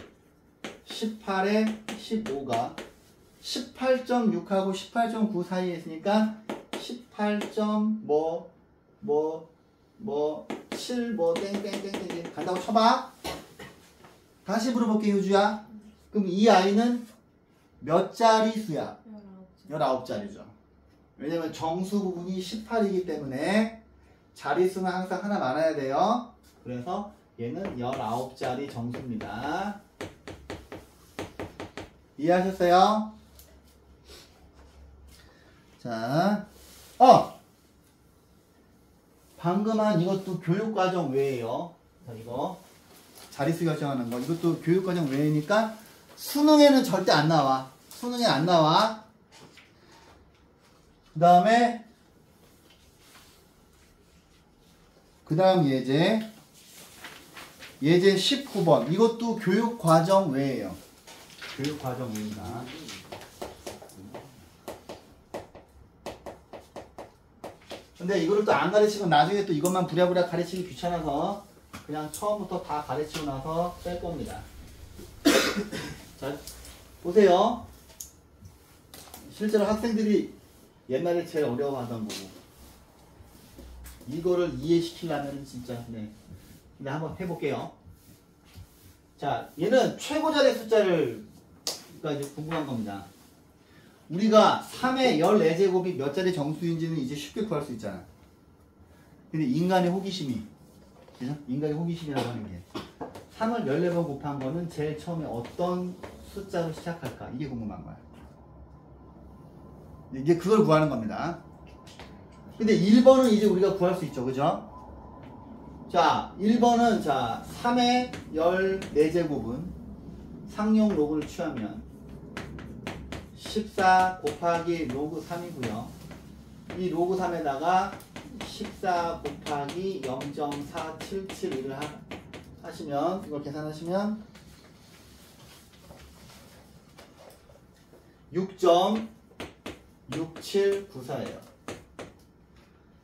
18에 15가 18.6하고 18.9 사이에 있으니까 18점 칠 땡땡땡땡 간다고 쳐봐. 다시 물어볼게 효주야. 그럼 이 아이는 몇 자리 수야? 19자리죠. 왜냐면 정수 부분이 18이기 때문에 자리수는 항상 하나 많아야 돼요. 그래서 얘는 19자리 정수입니다. 이해하셨어요? 자, 방금 한 이것도 교육과정 외에요. 자, 이거 자리수 결정하는 거 이것도 교육과정 외니까 수능에는 절대 안 나와. 수능에 안 나와. 그 다음 예제 19번 이것도 교육과정 외에요. 교육과정 외입니다. 근데 이거를 또 안 가르치면 나중에 또 이것만 부랴부랴 가르치기 귀찮아서 그냥 처음부터 다 가르치고 나서 뺄 겁니다. 자, 보세요. 실제로 학생들이 옛날에 제일 어려워하던 거고 이거를 이해시키려면 진짜 네. 근데 한번 해볼게요. 자, 얘는 최고자리 숫자를 이제 궁금한 겁니다. 우리가 3의 14제곱이 몇 자리 정수인지는 이제 쉽게 구할 수 있잖아. 근데 인간의 호기심이, 그죠? 인간의 호기심이라고 하는 게 3을 14번 곱한 거는 제일 처음에 어떤 숫자로 시작할까? 이게 궁금한 거야. 이게 그걸 구하는 겁니다. 근데 1번은 이제 우리가 구할 수 있죠. 그죠? 자, 1번은 자 3의 14제곱은 상용 로그를 취하면 14 곱하기 로그 3이고요. 이 로그 3에다가 14 곱하기 0.4771을 하시면 이걸 계산하시면 6.6794예요.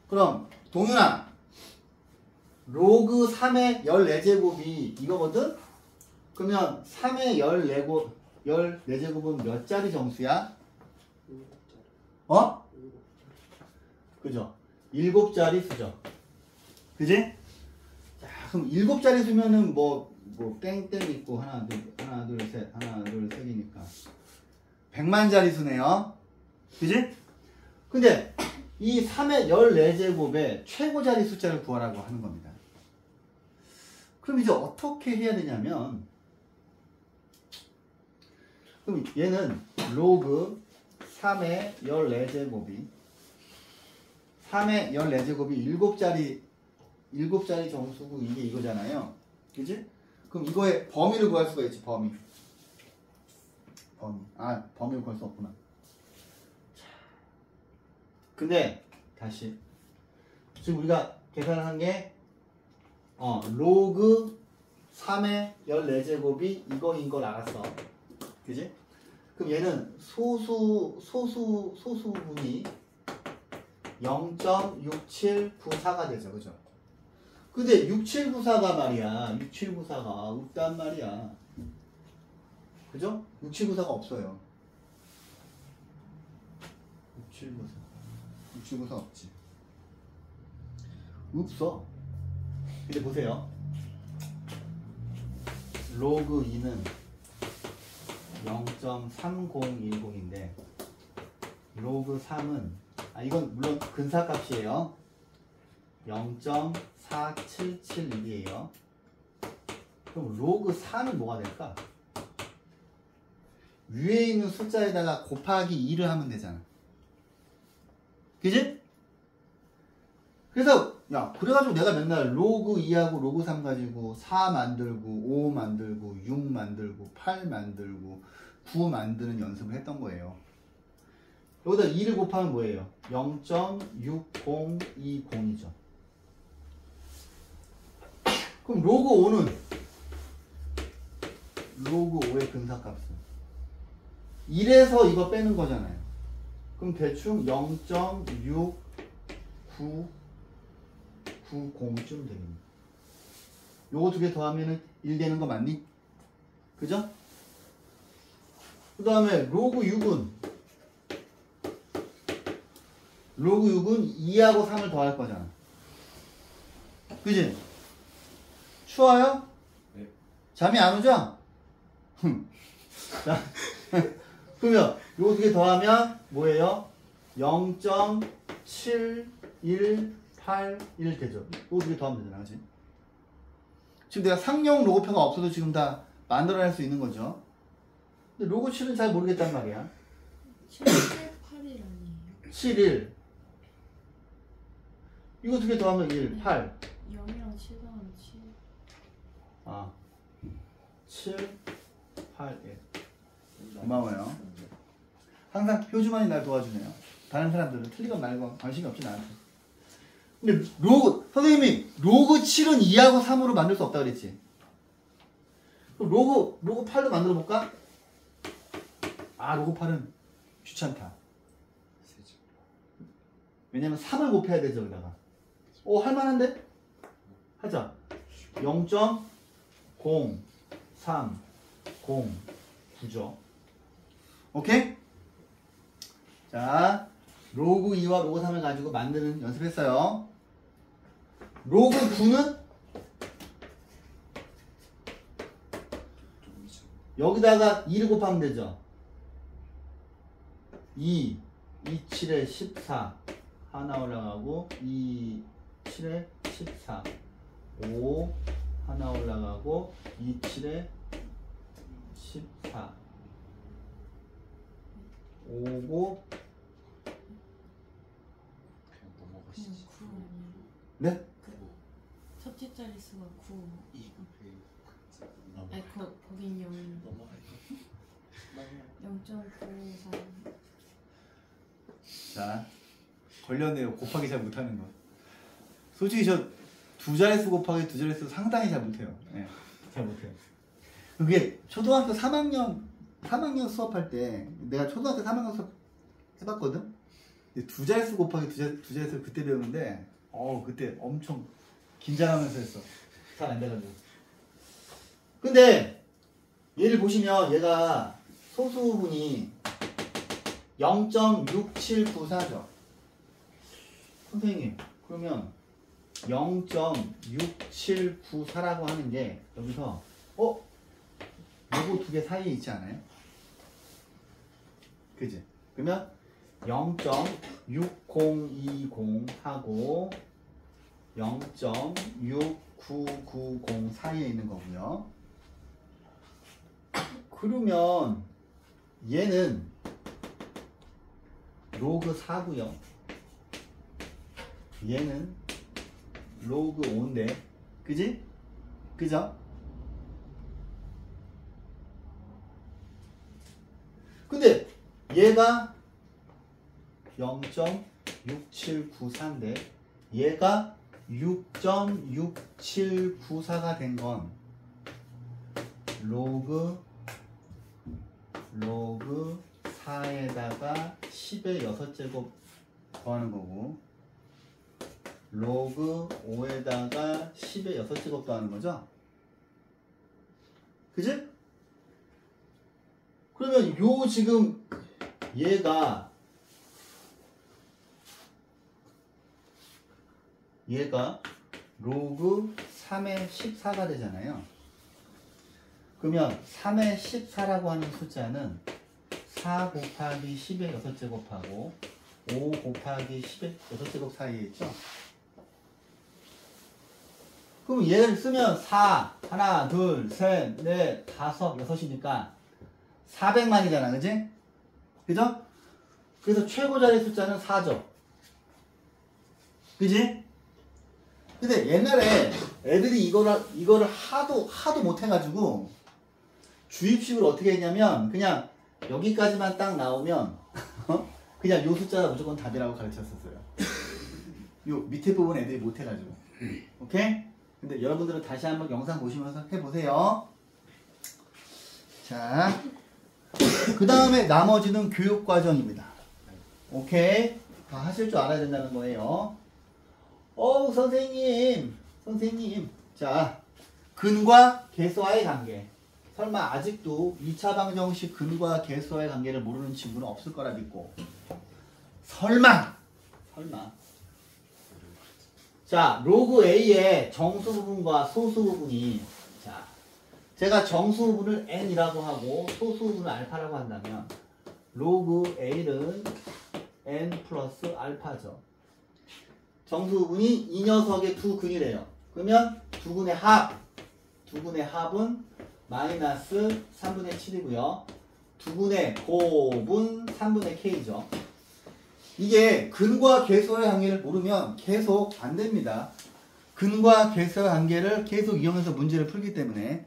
그럼 동윤아 로그 3의 14제곱이 이거거든? 그러면 3의 14제곱은 몇 자리 정수야? 어? 그죠? 7자리 수죠. 그지? 자, 그럼 7자리 수면은 뭐 땡땡 있고 하나 둘 셋이니까 100만자리 수네요. 그지? 근데 이 3의 14제곱의 최고자리 숫자를 구하라고 하는 겁니다. 그럼 이제 어떻게 해야 되냐면 그럼 얘는 로그 3의 14제곱이 7자리 정수고 이게 이거잖아요. 그지? 그럼 이거의 범위를 구할 수가 있지. 범위를 구할 수 없구나. 근데 다시 지금 우리가 계산한 게 로그 3의 14제곱이 이거인 걸 알았어. 그지? 그럼 얘는 소수분이 0.6794가 되죠. 그죠? 근데 6794가 말이야. 6794가 없단 말이야. 그죠? 6794가 없어요. 6794 없지. 없어. 근데 보세요. 로그 2는 0.3010인데 로그 3은 이건 물론 근사값이에요. 0.4771이에요. 그럼 로그 4는 뭐가 될까? 위에 있는 숫자에다가 곱하기 2를 하면 되잖아. 그지? 그래서 그래가지고 내가 맨날 로그 2하고 로그 3 가지고 4 만들고 5 만들고 6 만들고 8 만들고 9 만드는 연습을 했던 거예요. 여기다 2를 곱하면 뭐예요? 0.6020이죠. 그럼 로그 5는 로그 5의 근사값은 1에서 이거 빼는 거잖아요. 그럼 대충 0.6990쯤 되겠네. 요거 두 개 더하면은 1 되는 거 맞니? 그죠? 그 다음에 로그 6은 2하고 3을 더할 거잖아. 그지? 추워요?
네.
잠이 안 오죠? 자, 그러면 요거 두 개 더하면 뭐예요? 0.7181 되죠. 요거 두 개 더하면 되잖아. 그치? 지금 내가 상용 로고표가 없어도 지금 다 만들어낼 수 있는 거죠. 근데 로고 7은 잘 모르겠단 말이야.
778일 아니에요?
71 이거 두 개 더하면 1, 8
0이랑 7 더하면 7.
7, 8, 1 고마워요. 항상 효주만이 날 도와주네요. 다른 사람들은 틀리건 말건 관심이 없지 나한테. 근데 선생님이 로그 7은 2하고 3으로 만들 수 없다 그랬지. 그럼 로그 8로 만들어 볼까? 로그 8은 귀찮다. 왜냐면 3을 곱해야 되죠 여기다가. 할만한데? 하자. 0.0309죠. 오케이? 자, 로그 2와 로그 3을 가지고 만드는 연습했어요. 로그 9는 여기다가 2를 곱하면 되죠. 2, 7에 14 하나 올라가고 2, 7에 14 5 하나 올라가고 2, 7에 14 5고
그냥 넘어가시지.
9 아니에요?
네?
첫째 자릿수가 9. 아니 거긴 0.
넘어갈까?
0.953.
자, 걸렸네요. 곱하기 잘 못하는 거. 솔직히 저 두 자릿수 곱하기 두 자릿수 상당히 잘 못해요. 네, 잘 못해요. 그게 초등학교 3학년 수업할 때 내가 초등학교 3학년 수업 해봤거든? 근데 두 자릿수 곱하기 두 자릿수를 그때 배우는데 그때 엄청 긴장하면서 했어. 잘 안 돼가지고. 근데 얘를 보시면 얘가 소수분이 0.6794죠. 선생님 그러면 0.6794라고 하는 게 여기서 요거 두 개 사이에 있지 않아요? 그지? 그러면 0.6020하고 0.6990 사이에 있는 거고요. 그러면 얘는 로그 4고요. 얘는 로그 5인데 그지? 그죠? 근데 얘가 0.6794 6794인데 얘가 6.6794가 된 건 로그 4에다가 10의 6제곱 더하는 거고 로그 5에다가 10의 6제곱 더하는 거죠? 그지? 그러면 요 지금 얘가 로그 3의 14가 되잖아요. 그러면 3의 14라고 하는 숫자는 4 곱하기 10의 6제곱하고 5 곱하기 10의 6제곱 사이에 있죠. 그럼 얘를 쓰면 4, 하나, 둘, 셋, 넷, 다섯, 여섯이니까 400만이잖아. 그지? 그죠? 그래서 최고 자리 숫자는 4죠. 그지? 근데 옛날에 애들이 이거를 하도 못해가지고 주입식으로 어떻게 했냐면 그냥 여기까지만 딱 나오면 그냥 요 숫자가 무조건 답이라고 가르쳤었어요. 요 밑에 부분 애들이 못해가지고. 오케이? 근데 여러분들은 다시 한번 영상 보시면서 해보세요. 자, 그 다음에 나머지는 교육과정입니다. 오케이? 다 하실 줄 알아야 된다는 거예요. 선생님. 자, 근과 계수와의 관계. 설마 아직도 2차 방정식 근과 계수와의 관계를 모르는 친구는 없을 거라 믿고. 설마. 자, 로그 A의 정수 부분과 소수 부분이, 자, 제가 정수 부분을 n이라고 하고 소수 부분을 알파라고 한다면 로그 A는 n 플러스 알파죠. 정수 부분이 이 녀석의 두 근이래요. 그러면 두 근의 합은 마이너스 3분의 7이고요. 두 근의 곱은 3분의 k죠. 이게 근과 계수와의 관계를 모르면 계속 안 됩니다. 근과 계수와의 관계를 계속 이용해서 문제를 풀기 때문에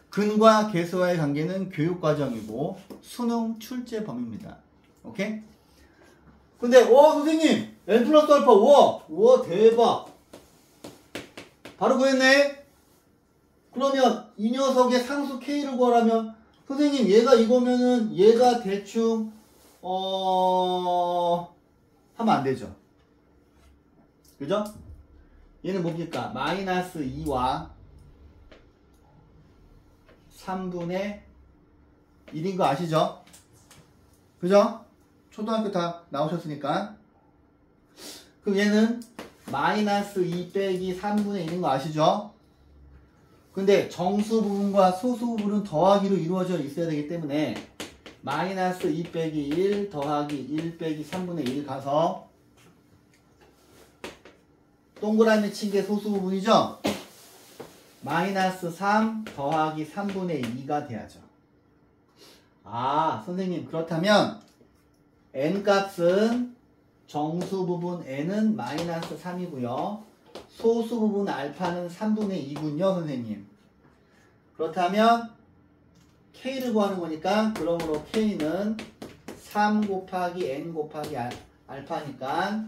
근과 계수와의 관계는 교육과정이고 수능 출제 범위입니다. 오케이? 근데 선생님 n 플러스 알파 우와 대박 바로 구했네. 그러면 이 녀석의 상수 k를 구하라면 선생님 얘가 이거면은 얘가 대충 하면 안 되죠. 그죠? 얘는 뭡니까? 마이너스 2와 3분의 1인 거 아시죠? 그죠? 초등학교 다 나오셨으니까. 그럼 얘는 마이너스 2 빼기 3분의 1인 거 아시죠? 근데 정수 부분과 소수 부분은 더하기로 이루어져 있어야 되기 때문에 마이너스 2 빼기 1 더하기 1 빼기 3분의 1 가서 동그라미 친 게 소수 부분이죠? 마이너스 3 더하기 3분의 2가 돼야죠. 선생님 그렇다면 n 값은 정수 부분 n은 마이너스 3이고요. 소수 부분 알파는 3분의 2군요, 선생님. 그렇다면 k를 구하는 거니까 그러므로 k는 3 곱하기 n 곱하기 알파니까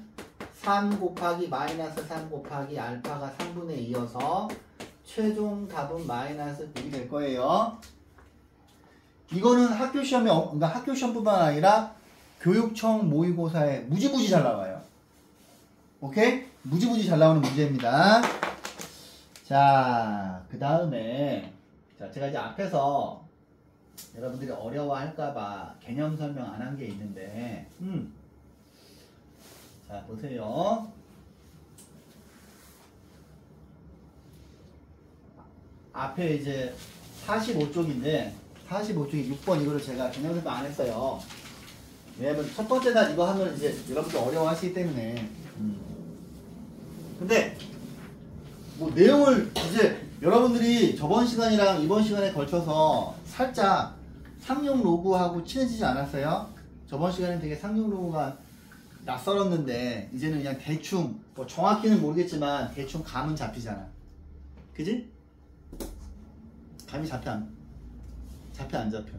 3 곱하기 마이너스 3 곱하기 알파가 3분의 2여서 최종 답은 마이너스 9이 될 거예요. 이거는 학교 시험에, 그러니까 학교 시험뿐만 아니라 교육청 모의고사에 무지무지 잘 나와요. 오케이? 무지무지 잘 나오는 문제입니다. 자, 그 다음에 제가 이제 앞에서 여러분들이 어려워할까봐 개념 설명 안 한 게 있는데 자, 보세요. 앞에 이제 45쪽인데 45쪽에 6번 이거를 제가 개념 설명 안 했어요. 왜냐면 첫 번째 날 이거 하면 이제 여러분들 어려워하시기 때문에 근데 뭐 내용을 이제 여러분들이 저번 시간이랑 이번 시간에 걸쳐서 살짝 상용 로그하고 친해지지 않았어요? 저번 시간에 되게 상용 로그가 낯설었는데 이제는 그냥 대충 뭐 정확히는 모르겠지만 대충 감은 잡히잖아. 그지? 감이 잡혀 안 잡혀?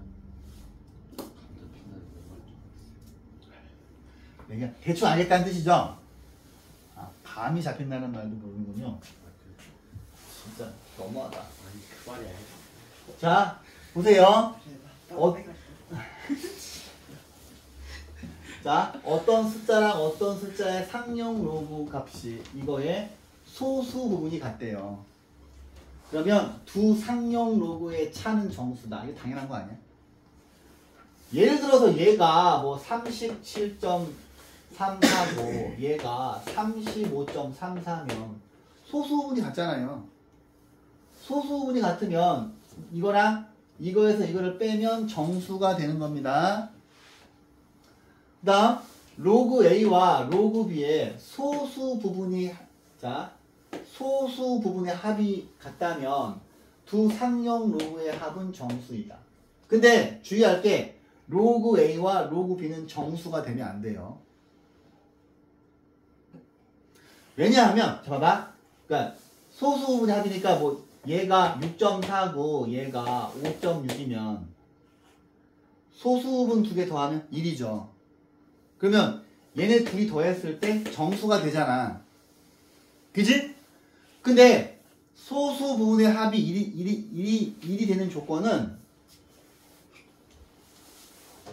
그러니까 대충 알겠다는 뜻이죠? 아, 감이 잡힌다는 말도 모르는군요. 진짜 너무하다.
아니 그 말이 아니야.
자, 보세요. 자, 어떤 숫자랑 어떤 숫자의 상용 로그 값이 이거의 소수 부분이 같대요. 그러면 두 상용 로그의 차는 정수다. 이거 당연한 거 아니야? 예를 들어서 얘가 뭐 37.345, 얘가 35.34면 소수 부분이 같잖아요. 소수 부분이 같으면 이거랑 이거에서 이거를 빼면 정수가 되는 겁니다. 그 다음 로그 A와 로그 B의 소수 부분의 합이 같다면 두 상용 로그의 합은 정수이다. 근데 주의할 게 로그 A와 로그 B는 정수가 되면 안 돼요. 왜냐하면 자 봐봐. 그러니까 소수 부분의 합이니까 뭐 얘가 6.49, 얘가 5.6이면 소수 부분 두 개 더하면 1이죠. 그러면 얘네 둘이 더했을 때 정수가 되잖아. 그지? 근데 소수 부분의 합이 1이 되는 조건은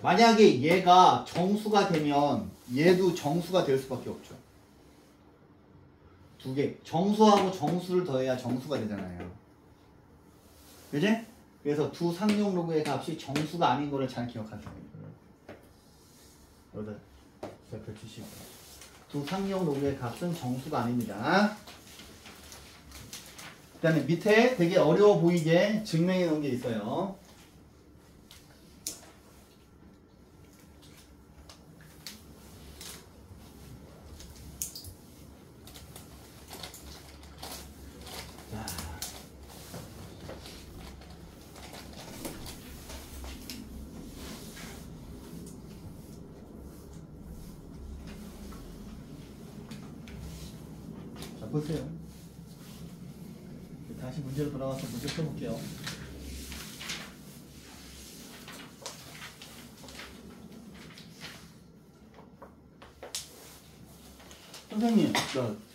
만약에 얘가 정수가 되면 얘도 정수가 될 수밖에 없죠. 두 개. 정수하고 정수를 더해야 정수가 되잖아요. 그지? 그래서 두 상용 로그의 값이 정수가 아닌 거를 잘 기억하세요. 여기다 옆에 주시고. 두 상용 로그의 값은 정수가 아닙니다. 그 다음에 밑에 되게 어려워 보이게 증명해 놓은 게 있어요. 보세요. 다시 문제로 돌아와서 문제 풀어볼게요. 선생님,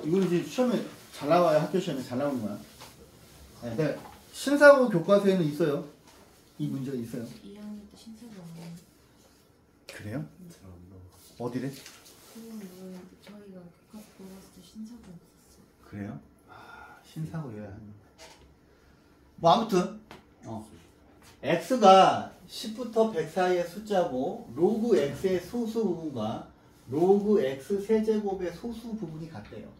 이거는 이제 시험에 잘 나와요. 학교 시험에 잘 나오는 거야. 네, 신사고 교과서에는 있어요. 이 문제가 있어요.
2학년 때 신사고 안 해요.
그래요?
잘안 나와.
어디래?
그건 모르겠는데 저희가 교과서 보았을 때 신사고 없었어요.
그래요? 아, 신사고여야 하는. 뭐 아무튼 x가 10부터 100 사이의 숫자고 로그 x의 소수 부분과 로그 x 세제곱의 소수 부분이 같대요.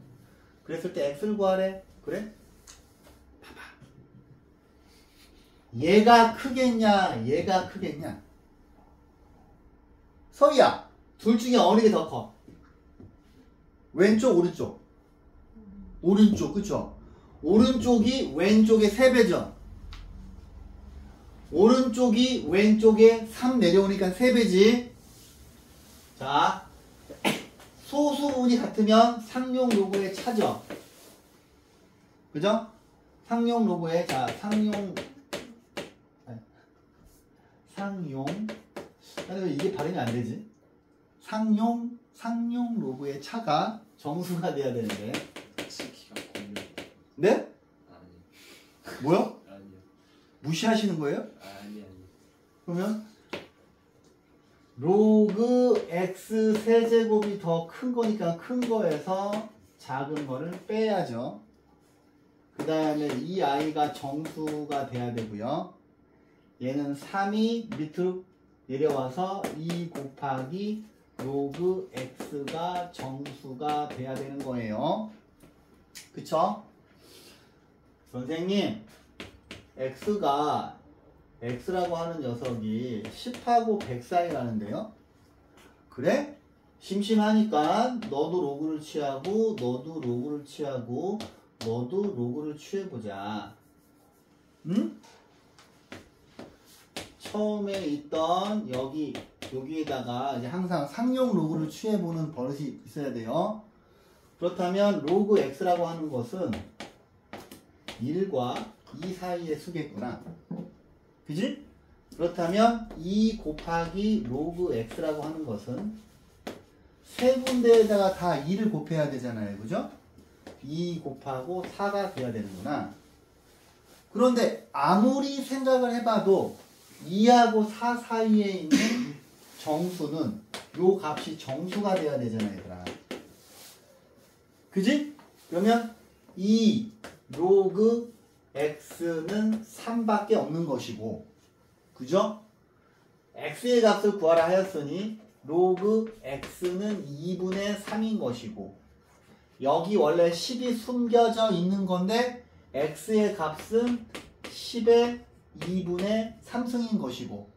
그랬을 때 x를 구하래. 그래? 봐봐. 얘가 크겠냐 얘가 크겠냐. 서희야, 둘 중에 어느 게 더 커? 왼쪽 오른쪽? 오른쪽, 그쵸? 오른쪽이 왼쪽의 3배죠. 오른쪽이 왼쪽에 3 내려오니까 3배지. 자, 소수 부분이 같으면 상용 로그의 차죠. 그죠? 상용 로그의, 자, 상용, 아니, 이게 발음이 안 되지? 상용 로그의 차가 정수가 돼야 되는데.
시키가 공룡.
네?
아니.
뭐야?
아니요.
무시하시는 거예요?
아니.
그러면 로그 x 세제곱이 더 큰 거니까 큰 거에서 작은 거를 빼야죠. 그 다음에 이 i가 정수가 돼야 되고요. 얘는 3이 밑으로 내려와서 2 곱하기 로그 x가 정수가 돼야 되는 거예요. 그쵸? 선생님, x라고 하는 녀석이 10하고 100 사이라는데요. 그래? 심심하니까 너도 로그를 취하고 너도 로그를 취하고 너도 로그를 취해보자. 응? 처음에 있던 여기에다가 이제 항상 상용 로그를 취해보는 버릇이 있어야 돼요. 그렇다면 로그 x라고 하는 것은 1과 2 사이의 수겠구나. 그지? 그렇다면 2 곱하기 로그 x라고 하는 것은 세 군데에다가 다 2를 곱해야 되잖아요. 그죠? 2 곱하고 4가 돼야 되는구나. 그런데 아무리 생각을 해봐도 2하고 4 사이에 있는 정수는 요 값이 정수가 돼야 되잖아요. 얘들아. 그지? 그러면 2 로그 x는 3밖에 없는 것이고, 그죠? x의 값을 구하라 하였으니 로그 x는 2분의 3인 것이고, 여기 원래 10이 숨겨져 있는 건데 x의 값은 10의 2분의 3승인 것이고,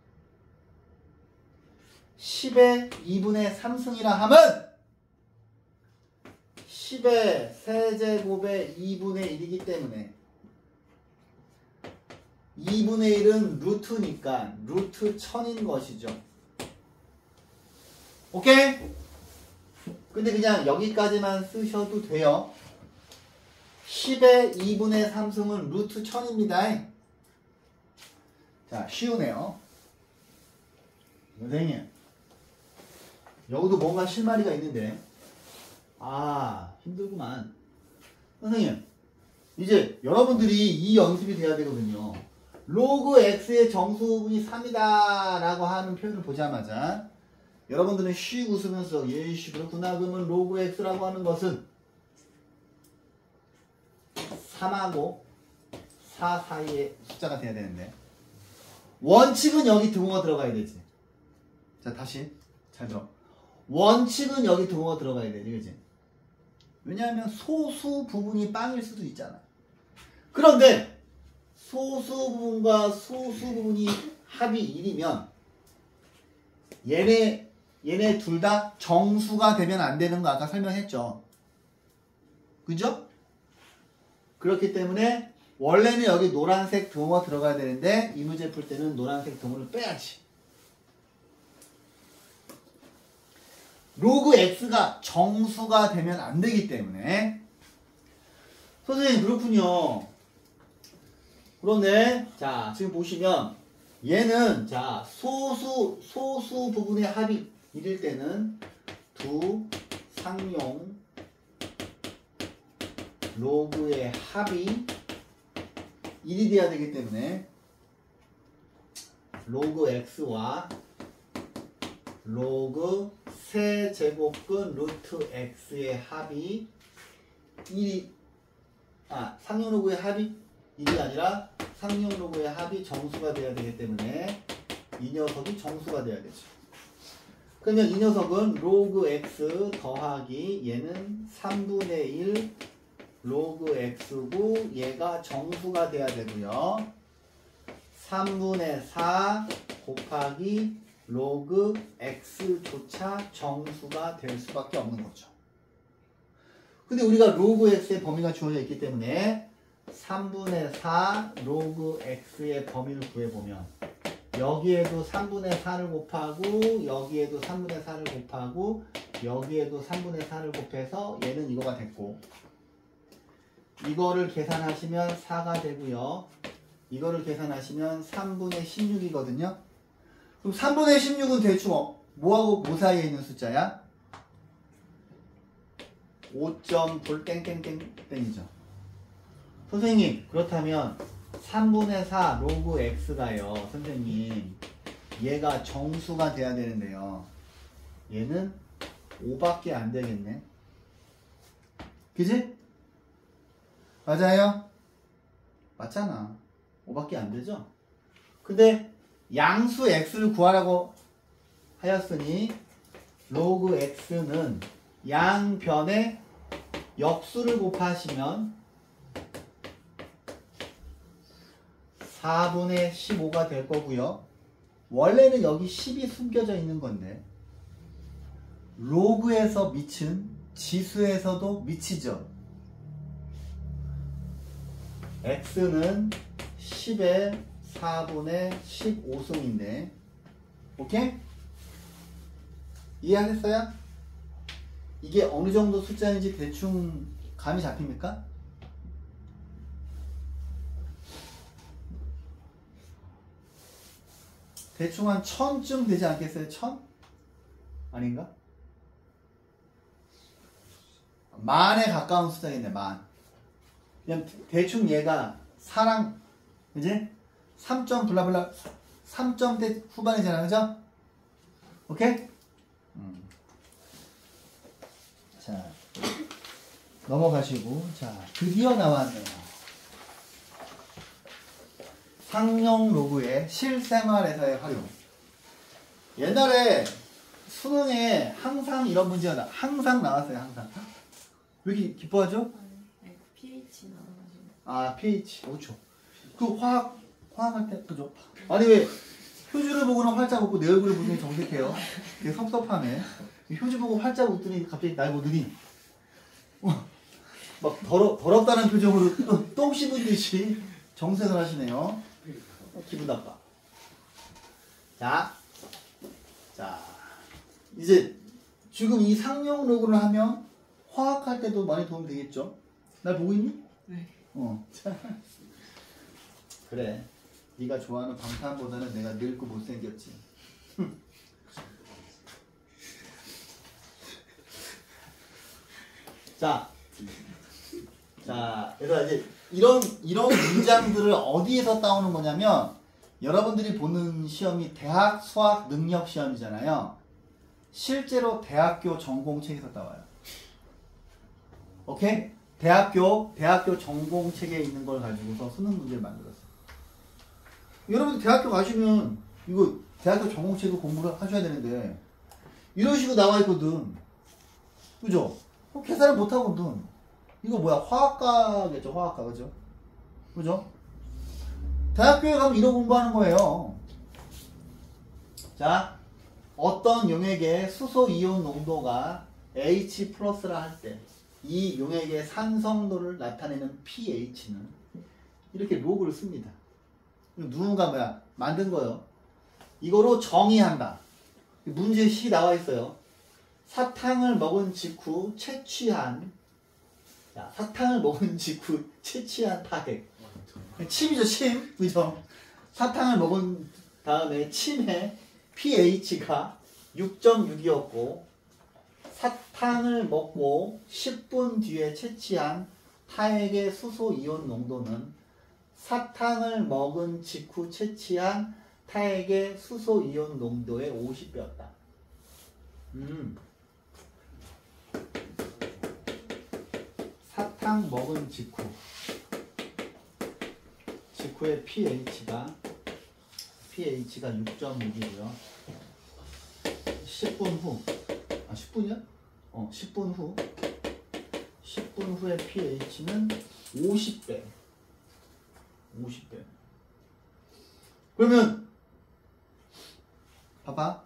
10의 2분의 3승이라 함은 10의 세제곱의 2분의 1이기 때문에 2분의 1은 루트니까 루트 1000인 것이죠. 오케이? 근데 그냥 여기까지만 쓰셔도 돼요. 10의 2분의 3승은 루트 1000입니다. 자, 쉬우네요. 선생님, 여기도 뭔가 실마리가 있는데, 힘들구만. 선생님, 이제 여러분들이 이 연습이 돼야 되거든요. 로그 x의 정수분이 3이다 라고 하는 표현을 보자마자 여러분들은 쉬 웃으면서 예씨 그렇구나. 그러면 로그 x라고 하는 것은 3하고 4 사이의 숫자가 돼야 되는데, 원칙은 여기 등호가 들어가야 되지. 자, 다시 잘 들어. 원칙은 여기 등호가 들어가야 되지. 그치? 왜냐하면 소수 부분이 빵일 수도 있잖아. 그런데 소수 부분과 소수 부분이 합이 1이면 얘네 둘 다 정수가 되면 안 되는 거 아까 설명했죠. 그죠? 그렇기 때문에 원래는 여기 노란색 등호가 들어가야 되는데 이 문제 풀 때는 노란색 등호를 빼야지. 로그 x가 정수가 되면 안 되기 때문에. 선생님, 그렇군요. 그런데 자, 지금 보시면 얘는 자, 소수 부분의 합이 1일 때는 두 상용 로그의 합이 1이 돼야 되기 때문에 로그 x와 로그 세제곱근 루트 x의 합이 1이 상용 로그의 합이 1이 아니라 상용 로그의 합이 정수가 돼야 되기 때문에 이 녀석이 정수가 돼야 되죠. 그러면 이 녀석은 로그 x 더하기 얘는 3분의 1 로그 x고 얘가 정수가 돼야 되고요. 3분의 4 곱하기 로그 x조차 정수가 될 수밖에 없는 거죠. 근데 우리가 로그 x의 범위가 주어져 있기 때문에 3분의 4 로그 x의 범위를 구해보면 여기에도 3분의 4를 곱하고 여기에도 3분의 4를 곱하고 여기에도 3분의 4를 곱해서 얘는 이거가 됐고, 이거를 계산하시면 4가 되고요. 이거를 계산하시면 3분의 16이거든요. 그럼 3분의 16은 대충 뭐하고 뭐 사이에 있는 숫자야? 5점 땡땡땡땡이죠. 선생님, 그렇다면 3분의 4 로그 x가요. 선생님, 얘가 정수가 돼야 되는데요. 얘는 5밖에 안 되겠네. 그지? 맞아요? 맞잖아. 5밖에 안 되죠? 근데 양수 x를 구하라고 하였으니 로그 x는 양변에 역수를 곱하시면 4분의 15가 될 거고요. 원래는 여기 10이 숨겨져 있는 건데 로그에서 미친 지수에서도 미치죠. x는 10의 4분의 15승인데, 오케이? 이해하셨어요? 이게 어느 정도 숫자인지 대충 감이 잡힙니까? 대충 한 1000쯤 되지 않겠어요? 1000? 아닌가? 만에 가까운 숫자겠네. 만. 그냥 대충 얘가 4랑 그지? 3점 블라블라 3점대 후반이잖아. 그죠? 오케이? 자 넘어가시고 자 드디어 나왔네요. 상용 로그의 실생활에서의 활용. 옛날에 수능에 항상 이런 문제가 항상 나왔어요. 항상. 왜 이렇게 기뻐하죠?
아니, pH 나와가지고.
아 pH 5초. 그 화학할 때 그죠? 아니 왜 표주를 보고는 활짝 웃고 내 얼굴을 보더니 정색해요? 되게 섭섭하네. 표주 보고 활짝 웃더니 갑자기 날 보더니 막 더럽다는 표정으로 똥 씹은 듯이 정색을 하시네요. 기분 나빠. 자 이제 지금 이 상용 로그를 하면 화학할 때도 많이 도움 되겠죠? 날 보고 있니?
네.
그래. 네가 좋아하는 방탄보다는 내가 늙고 못생겼지. 자, 그래서 이제 이런 문장들을 어디에서 따오는 거냐면 여러분들이 보는 시험이 대학 수학 능력 시험이잖아요. 실제로 대학교 전공책에서 따와요. 오케이? 대학교 전공책에 있는 걸 가지고서 수능 문제를 만들었어요. 여러분 대학교 가시면 이거 대학교 전공책을 공부를 하셔야 되는데 이런 식으로 나와 있거든. 그죠? 계산을 못 하거든. 이거 뭐야? 화학과겠죠? 화학과 그죠? 그죠? 대학교에 가면 이런 공부하는 거예요. 자, 어떤 용액의 수소 이온 농도가 H 플러스라 할 때 이 용액의 산성도를 나타내는 pH는 이렇게 로그를 씁니다. 누군가 만든 거예요. 이거로 정의한다. 문제 시 나와 있어요. 사탕을 먹은 직후 채취한 타액. 침이죠, 침. 그죠? 사탕을 먹은 다음에 침의 pH가 6.6이었고 사탕을 먹고 10분 뒤에 채취한 타액의 수소 이온 농도는 사탕을 먹은 직후 채취한 타액의 수소 이온 농도의 50배였다. 사탕 먹은 직후의 pH가 6.6이고요. 10분 후 10분이야? 10분 후의 pH는 50배. 그러면 봐봐.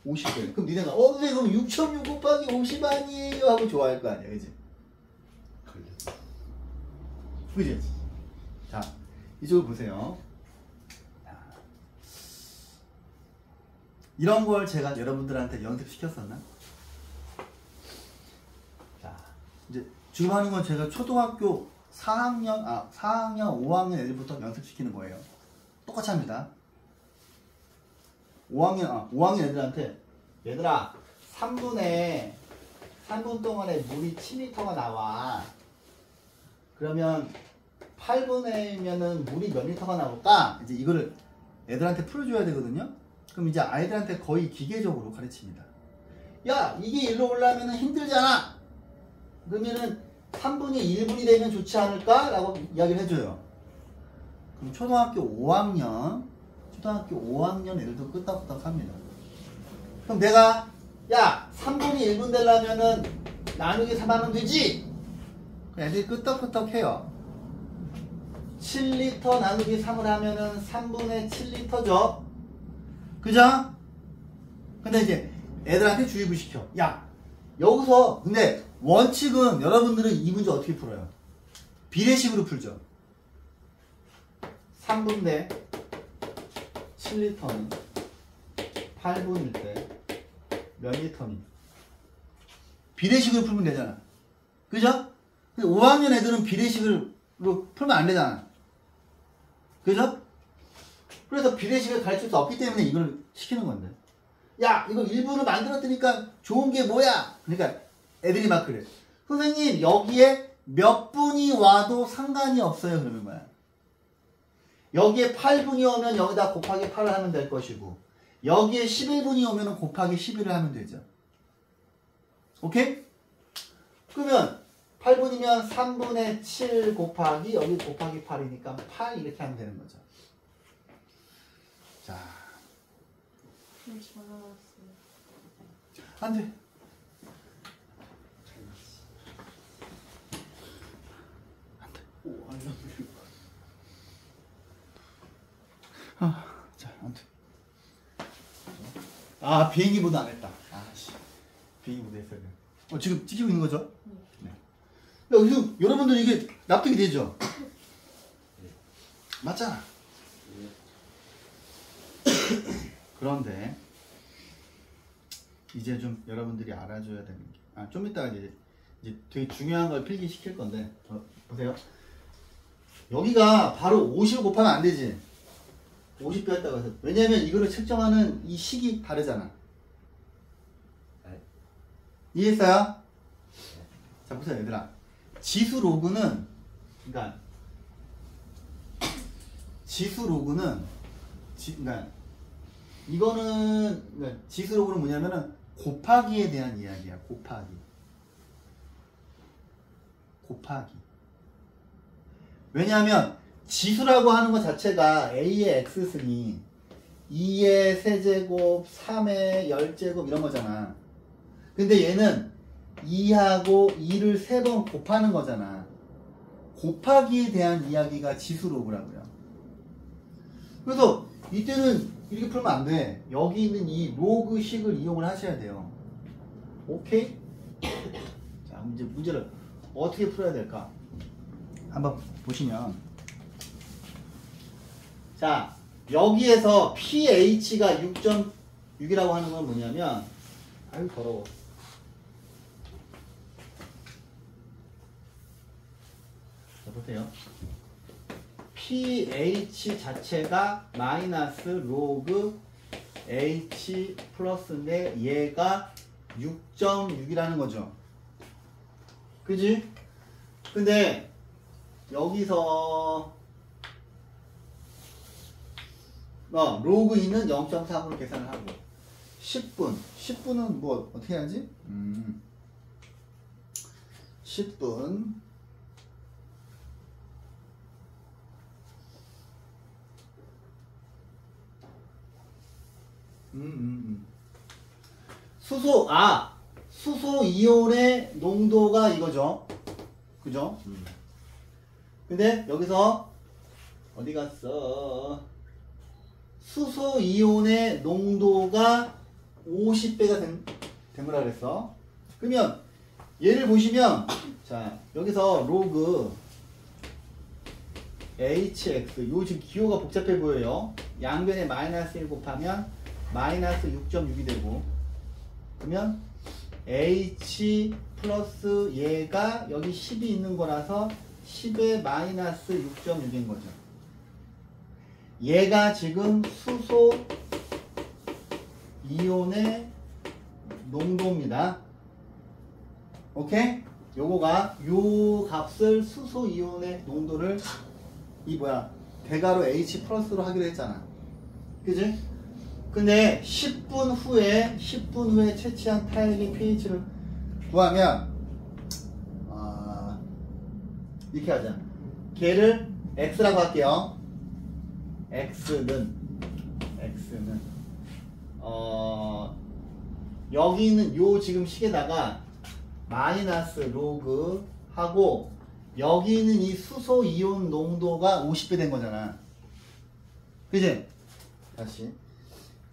50배. 그럼 니네가 선생님 그럼 6.6 곱하기 50 아니에요? 하고 좋아할 거 아니야. 그지? 그지? 자, 이쪽을 보세요. 이런 걸 제가 여러분들한테 연습시켰었나? 자, 이제 지금 하는 건 제가 초등학교 4학년, 5학년 애들부터 연습시키는 거예요. 똑같이 합니다. 5학년 애들한테 얘들아 3분 동안에 물이 7리터가 나와. 그러면 8분에면은 물이 몇 리터가 나올까? 이제 이거를 애들한테 풀어줘야 되거든요. 그럼 이제 아이들한테 거의 기계적으로 가르칩니다. 야, 이게 일로 올라가면 힘들잖아. 그러면은 3분이 1분이 되면 좋지 않을까? 라고 이야기를 해줘요. 그럼 초등학교 5학년 애들도 끄떡끄떡 합니다. 그럼 내가 야 3분이 1분 되려면은 나누기 3하면 되지? 애들이 끄떡끄떡 해요. 7리터 나누기 3을 하면은 3분의 7리터죠. 그죠? 근데 이제 애들한테 주입을 시켜. 야, 여기서 근데 원칙은 여러분들은 이 문제 어떻게 풀어요? 비례식으로 풀죠. 3분 대 7리터는 8분일 때 몇 리터니? 비례식으로 풀면 되잖아. 그죠? 근데 5학년 애들은 비례식으로 풀면 안 되잖아. 그죠? 그래서 비례식을 가르칠 수 없기 때문에 이걸 시키는 건데. 야, 이거 일부러 만들었으니까 좋은 게 뭐야? 그러니까 애들이 막 그래. 선생님 여기에 몇 분이 와도 상관이 없어요. 그러는 거야. 여기에 8분이 오면 여기다 곱하기 8을 하면 될 것이고 여기에 11분이 오면 곱하기 11을 하면 되죠. 오케이? 그러면 8분이면 3분의 7 곱하기 여기 곱하기 8이니까 8 이렇게 하면 되는 거죠. 자,
전화 왔어요.
안 돼.
오, 알람.
자, 아무튼. 아, 비행기 모드 안 했다. 아씨. 비행기 모드 했어야 돼. 지금 찍히고 있는 거죠? 네. 야, 지금 여러분들 이게 납득이 되죠? 맞잖아. 그런데 이제 좀 여러분들이 알아줘야 되는 게, 좀 이따가 이제 되게 중요한 걸 필기시킬 건데, 보세요. 여기가 바로 50을 곱하면 안 되지. 50 빼었다고 해서. 왜냐면 이거를 측정하는 이 식이 다르잖아.
네.
이해했어요? 자, 보세요, 얘들아. 지수 로그는, 그러니까 지수 로그는, 그러니까 이거는, 그러니까 지수 로그는 뭐냐면은 곱하기에 대한 이야기야. 곱하기. 왜냐하면 지수라고 하는 것 자체가 A의 X승이 2의 세제곱, 3의 10제곱 이런 거잖아. 근데 얘는 2하고 2를 3번 곱하는 거잖아. 곱하기에 대한 이야기가 지수 로그라고요. 그래서 이때는 이렇게 풀면 안 돼. 여기 있는 이 로그식을 이용을 하셔야 돼요. 오케이? 자, 이제 문제를 어떻게 풀어야 될까? 한번 보시면, 자, 여기에서 pH가 6.6이라고 하는 건 뭐냐면, 아유 더러워. 자, 보세요. pH 자체가 마이너스 로그 H 플러스인데 얘가 6.6이라는 거죠. 그지? 근데 여기서 로그 2는 0.3으로 계산을 하고 10분은 뭐 어떻게 하지? 10분 수소 이온의 농도가 이거죠. 그죠? 근데 여기서 어디 갔어? 수소 이온의 농도가 50배가 된 거라 그랬어. 그러면 얘를 보시면, 자, 여기서 로그 HX, 요 지금 기호가 복잡해 보여요. 양변에 마이너스 1 곱하면 마이너스 6.6이 되고, 그러면 H 플러스 얘가 여기 10이 있는 거라서 10의 마이너스 6.6인 거죠. 얘가 지금 수소 이온의 농도입니다. 오케이? 요거가 요 값을 수소 이온의 농도를 대괄호 H 플러스로 하기로 했잖아. 그지? 근데 10분 후에 채취한 타액의 pH를 구하면 이렇게 하자. 걔를 X라고 할게요. X는 여기 있는 요 지금 식에다가 마이너스 로그 하고 여기 있는 이 수소 이온 농도가 50배 된 거잖아. 그지? 다시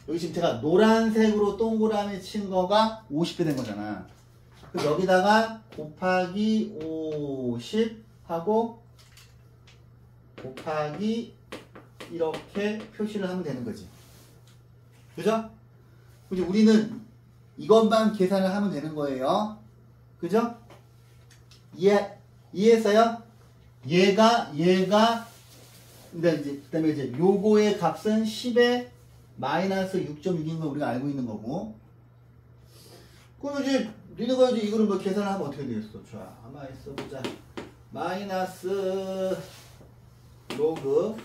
여기 지금 제가 노란색으로 동그라미 친 거가 50배 된 거잖아. 그럼 여기다가 곱하기 50 하고 곱하기 이렇게 표시를 하면 되는 거지. 그죠? 그죠? 우리는 이것만 계산을 하면 되는 거예요. 그죠? 이해했어요? 그다음에 이제 요거의 값은 10에 마이너스 6.6인 걸 우리가 알고 있는 거고. 그럼 이제 니네가 이제 이거를 뭐 계산하면 어떻게 되겠어? 자, 가만히 있어보자. 마이너스 로그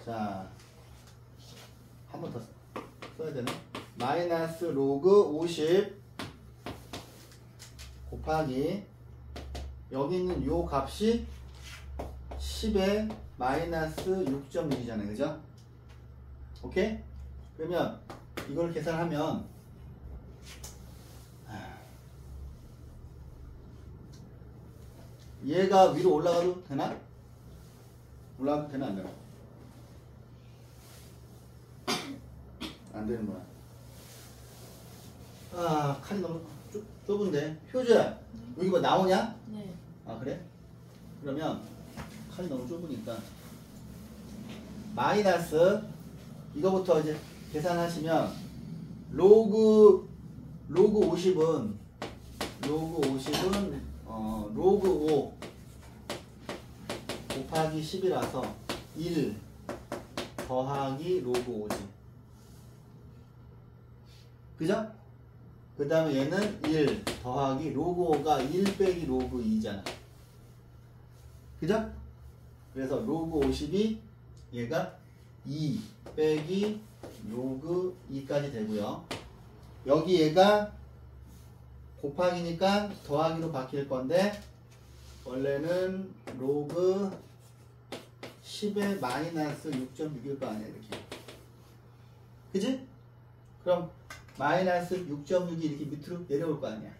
자, 한 번 더 써야 되네. 마이너스 로그 50 곱하기 여기 있는 요 값이 10에 마이너스 6.6이잖아요. 그죠? 오케이? 그러면 이걸 계산하면 얘가 위로 올라가도 되나? 올라가도 되나 안 되나? 안 되는 거야. 아, 칸이 너무 좁은데. 효주야, 여기 뭐 나오냐?
네.
아, 그래? 그러면 칸이 너무 좁으니까 마이너스 이거부터 이제 계산하시면 로그 50은 로그 5 곱하기 10이라서 1 더하기 로그 5지. 그죠? 그 다음에 얘는 1 더하기 로그 5가 1 빼기 로그 2잖아. 그죠? 그래서 로그 50이 얘가 2 빼기 로그 2까지 되고요. 여기 얘가 곱하기니까 더하기로 바뀔 건데 원래는 로그 10에 마이너스 6.6일 거 아니야 이렇게. 그지? 그럼 마이너스 6.6이 이렇게 밑으로 내려올 거 아니야.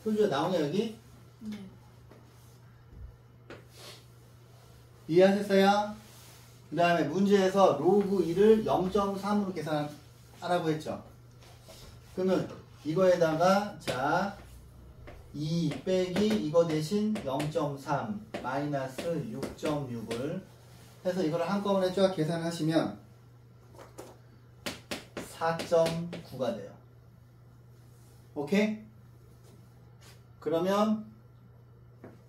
표주가 나오냐 여기?
네.
이해하셨어요? 그 다음에 문제에서 로그 2를 0.3으로 계산하라고 했죠. 그러면 이거에다가 자 2 빼기 이거 대신 0.3 마이너스 6.6을 해서 이걸 한꺼번에 쫙 계산하시면 4.9가 돼요. 오케이? 그러면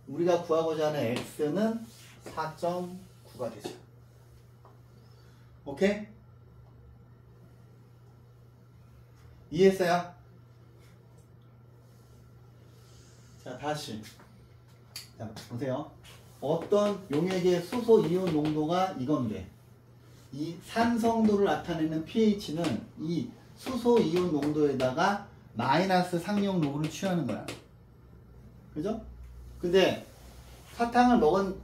우리가 구하고자 하는 x는 4.9가 되죠. 오케이? 이해했어요? 자, 다시. 자, 보세요. 어떤 용액의 수소 이온 농도가 이건데, 이 산성도를 나타내는 pH는 이 수소 이온 농도에다가 마이너스 상용 로그를 취하는 거야. 그죠? 근데 사탕을 먹은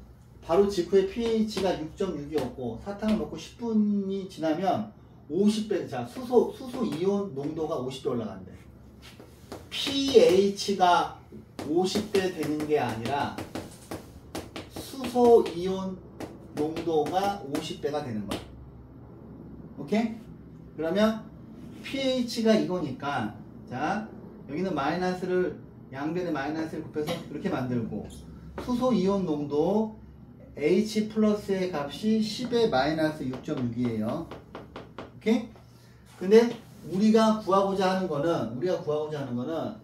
바로 직후에 pH가 6.6이었고 사탕을 먹고 10분이 지나면 50배, 자, 수소 이온 농도가 50배 올라간대. pH가 50배 되는 게 아니라 수소 이온 농도가 50배가 되는 거야. 오케이? 그러면 pH가 이거니까 자, 여기는 마이너스를 양변에 마이너스를 곱해서 이렇게 만들고 수소 이온 농도 H 플러스의 값이 10의 마이너스 6.6이에요. 오케이? 근데 우리가 구하고자 하는 거는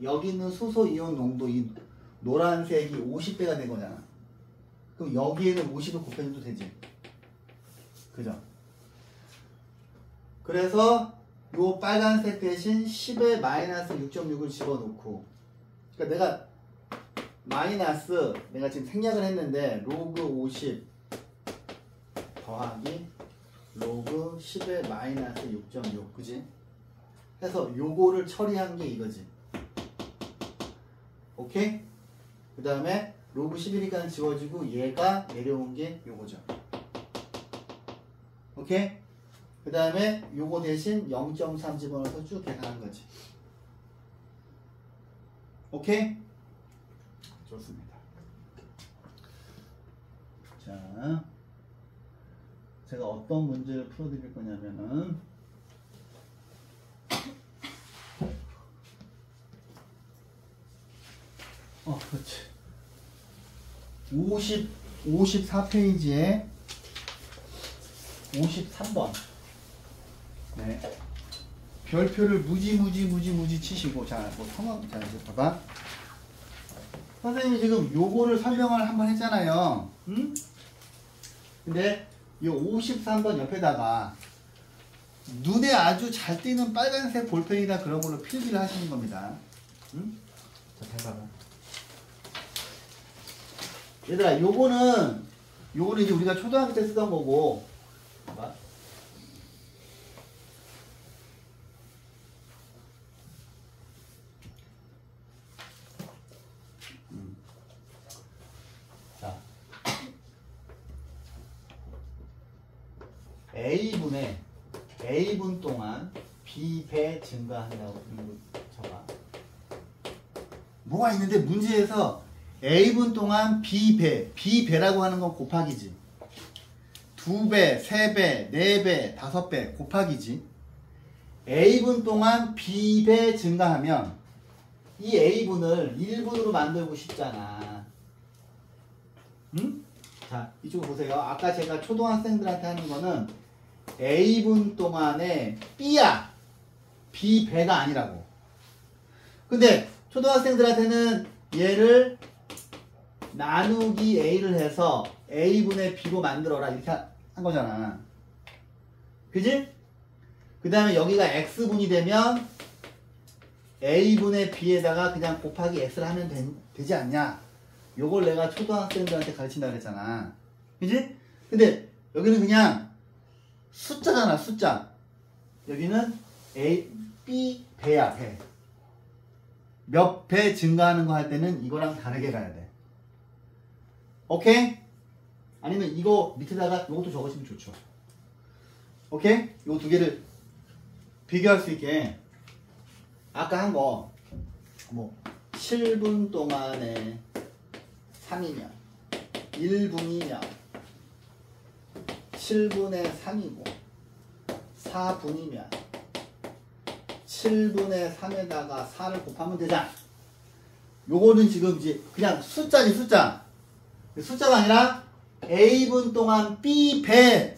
여기 있는 수소 이온 농도 이 노란색이 50배가 된 거잖아. 그럼 여기에는 50을 곱해줘도 되지. 그죠? 그래서 요 빨간색 대신 10의 마이너스 6.6을 집어넣고 그러니까 내가 내가 지금 생략을 했는데 로그 50 더하기 로그 10의 마이너스 6.6 그지? 해서 요거를 처리한 게 이거지. 오케이? 그 다음에 로그 11이니까 지워지고 얘가 내려온 게 요거죠. 오케이? 그 다음에 요거 대신 0.3 집어넣어서 쭉 계산한 거지. 오케이? 좋습니다. 자, 제가 어떤 문제를 풀어드릴 거냐면은 그렇지. 54페이지에 53번. 네. 별표를 무지 치시고, 자, 자, 이제 봐봐. 선생님이 지금 요거를 설명을 한번 했잖아요. 응? 근데 이 53번 옆에다가 눈에 아주 잘 띄는 빨간색 볼펜이나 그런 걸로 필기를 하시는 겁니다. 응? 자, 잘 봐봐. 얘들아, 요거는 이제 우리가 초등학교 때 쓰던 거고, 봐봐. 자, A분 동안 B배 증가한다고 적어. 뭐가 있는데 문제에서 A분 동안 B배라고 하는 건 곱하기지. 2배, 3배, 4배, 5배 곱하기지. A분 동안 B배 증가하면 이 A분을 1분으로 만들고 싶잖아. 응? 자, 이쪽으로 보세요. 아까 제가 초등학생들한테 하는 거는 A분 동안에 B야. B배가 아니라고. 근데 초등학생들한테는 얘를 나누기 A를 해서 A분의 B로 만들어라 이렇게 한 거잖아. 그지? 그 다음에 여기가 X분이 되면 A분의 B에다가 그냥 곱하기 X를 하면 되지 않냐. 요걸 내가 초등학생들한테 가르친다 그랬잖아. 그지? 근데 여기는 그냥 숫자잖아, 숫자. 여기는 B 배야, 배. 몇 배 증가하는 거 할 때는 이거랑 다르게 가야 돼. 오케이? 아니면 이거 밑에다가 이것도 적으시면 좋죠. 오케이? 요 두 개를 비교할 수 있게 아까 한 거 뭐 7분 동안에 3이면 1분이면 7분의 3이고 4분이면 7분의 3에다가 4를 곱하면 되잖아. 요거는 지금 이제 그냥 숫자지, 숫자. 숫자가 아니라 A분 동안 B배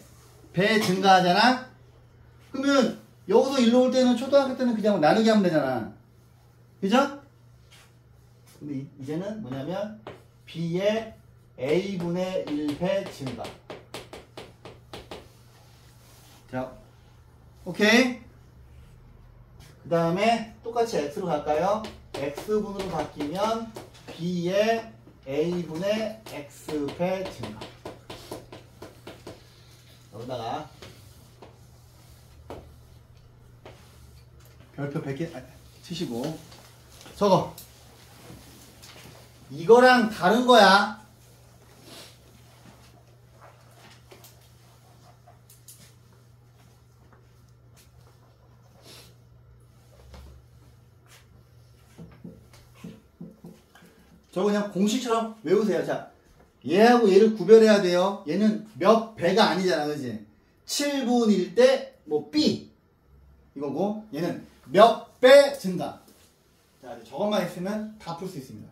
증가하잖아. 그러면 여기서 일로 올 때는 초등학교 때는 그냥 나누기 하면 되잖아. 그죠? 근데 이제는 뭐냐면 B의 A분의 1배 증가. 자, 오케이? 그 다음에 똑같이 X로 갈까요? X분으로 바뀌면 B의 A분의 X배 증가. 여기다가 별표 100개 치시고 적어. 이거랑 다른 거야. 저거 그냥 공식처럼 외우세요. 자, 얘하고 얘를 구별해야 돼요. 얘는 몇 배가 아니잖아, 그지? 7분일 때 뭐 B 이거고, 얘는 몇 배 증가. 자, 저것만 있으면 다 풀 수 있습니다.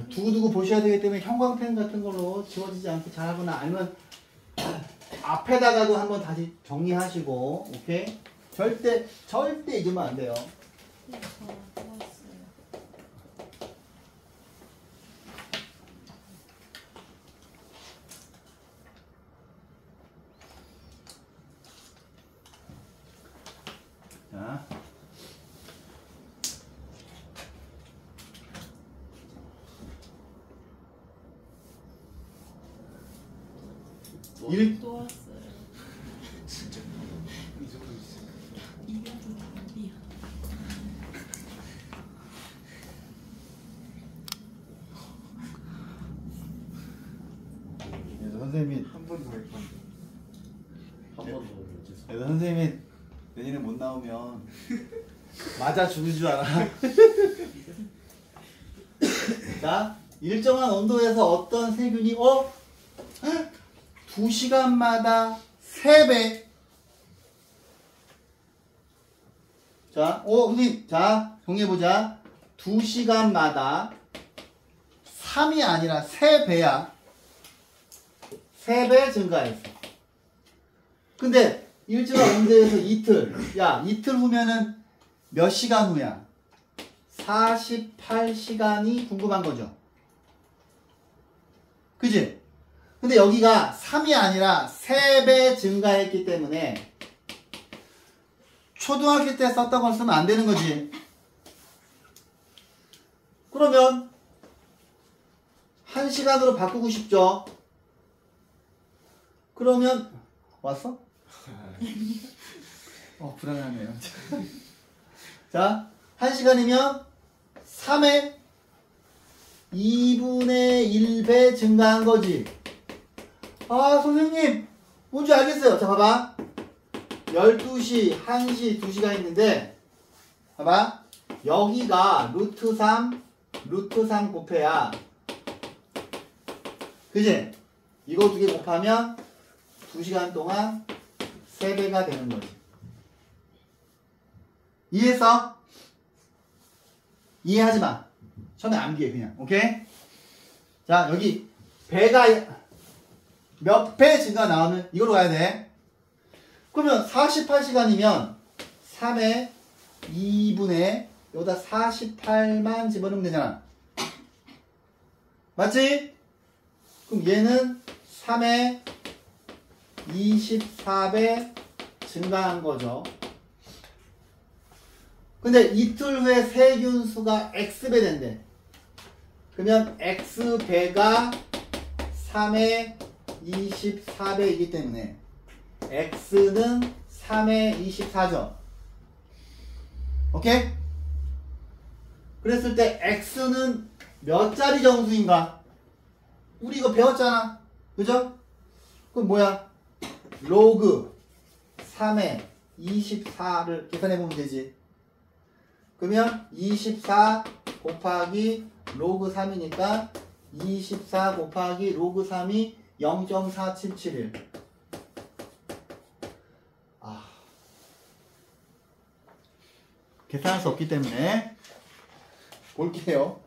두고두고 보셔야 되기 때문에 형광펜 같은 걸로 지워지지 않게 잘하거나 아니면 앞에다가도 한번 다시 정리하시고, 오케이? 절대 잊으면 안 돼요.
네, 저 뽑았어요.
자.
또 왔어요.
진짜 이 정도 있어.
이겨도 답이야.
그래서 선생님이
한 번 더 할 건데. 한 번 더 해주세요.
그래서 선생님이 내년에 못 나오면 맞아 죽을 줄 알아. 자, 일정한 온도에서 어떤 세균이 2시간마다 3배. 자, 선생님, 자, 정리해보자. 2시간마다 3이 아니라 3배야. 3배 증가했어. 근데 일정한 온도에서 이틀. 야, 이틀 후면은 몇 시간 후야? 48시간이 궁금한 거죠. 그지? 근데 여기가 3이 아니라 3배 증가했기 때문에 초등학교 때 썼던 걸 쓰면 안 되는 거지. 그러면 1시간으로 바꾸고 싶죠. 그러면 왔어? 불안하네요. 자, 1시간이면 3의 2분의 1배 증가한 거지. 아, 선생님, 뭔지 알겠어요. 자, 봐봐. 12시, 1시, 2시가 있는데, 봐봐. 여기가 루트 3 곱해야, 그지? 이거 두 개 곱하면 2시간 동안 3배가 되는 거지. 이해했어? 이해하지 마. 처음에 암기해, 그냥. 오케이? 자, 여기 배가 몇 배 증가 나오면 이걸로 가야 돼. 그러면 48시간이면 3의 2분의 여기다 48만 집어넣으면 되잖아. 맞지? 그럼 얘는 3의 24배 증가한 거죠. 근데 이틀 후에 세균수가 X배 된대. 그러면 X배가 3의 24배이기 때문에 X는 3의 24죠. 오케이? 그랬을 때 X는 몇 자리 정수인가? 우리 이거 배웠잖아. 그죠? 그럼 뭐야? 로그 3의 24를 계산해보면 되지. 그러면 24 곱하기 로그 3이니까 24 곱하기 로그 3이 0.4771. 계산할 수 없기 때문에 볼게요.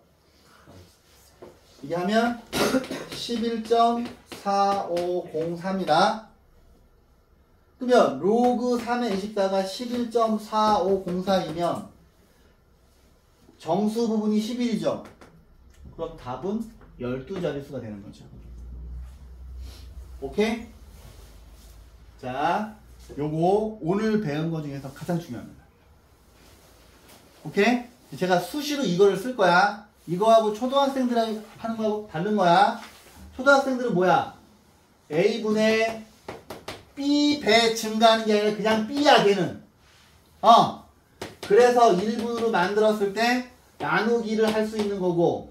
이게 하면 11.4503이다. 그러면 로그 3의 24가 11.4504이면 정수 부분이 11이죠. 그럼 답은 12자릿수가 되는 거죠. 오케이? 자, 요거 오늘 배운 거 중에서 가장 중요합니다. 오케이? 제가 수시로 이거를 쓸 거야. 이거하고 초등학생들이 하는 거하고 다른 거야. 초등학생들은 뭐야? A분의 B배 증가하는 게 아니라 그냥 B야, 걔는. 그래서 1분으로 만들었을 때 나누기를 할 수 있는 거고,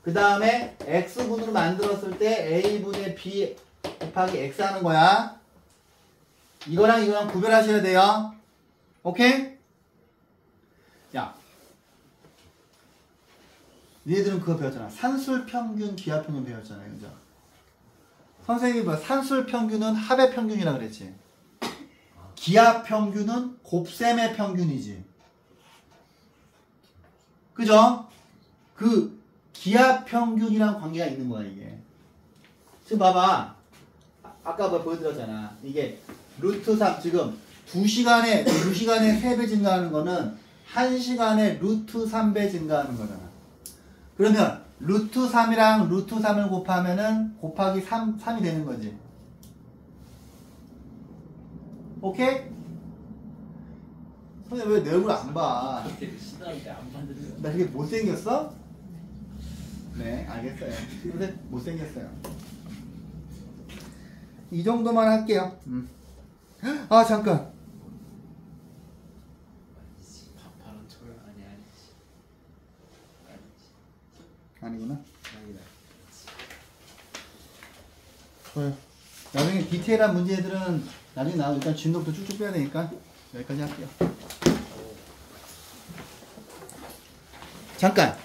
그 다음에 X분으로 만들었을 때 A분의 B 곱하기 X 하는 거야. 이거랑 이거랑 구별하셔야 돼요. 오케이? 야, 니네들은 그거 배웠잖아. 산술 평균, 기하 평균 배웠잖아요. 그죠? 선생님이 뭐 산술 평균은 합의 평균이라 그랬지. 기하 평균은 곱셈의 평균이지. 그죠? 그 기하 평균이랑 관계가 있는 거야, 이게. 지금 봐봐. 아까 뭐 보여드렸잖아. 이게 루트 3 지금 2시간에 3배 증가하는 거는 1시간에 루트 3배 증가하는 거잖아. 그러면 루트 3이랑 루트 3을 곱하면은 곱하기 3이 되는 거지. 오케이? 선생님 왜 내 얼굴 안 봐?
시나한테 안 받는.
나 그게 못생겼어? 네, 알겠어요. 근데 못생겼어요. 이 정도만 할게요. 아, 잠깐.
바로 절 아니지.
아니구나.
아니다.
좋아요. 나중에 디테일한 문제들은 나중에 나오고 일단 진도부터 쭉쭉 빼야 되니까 여기까지 할게요. 잠깐.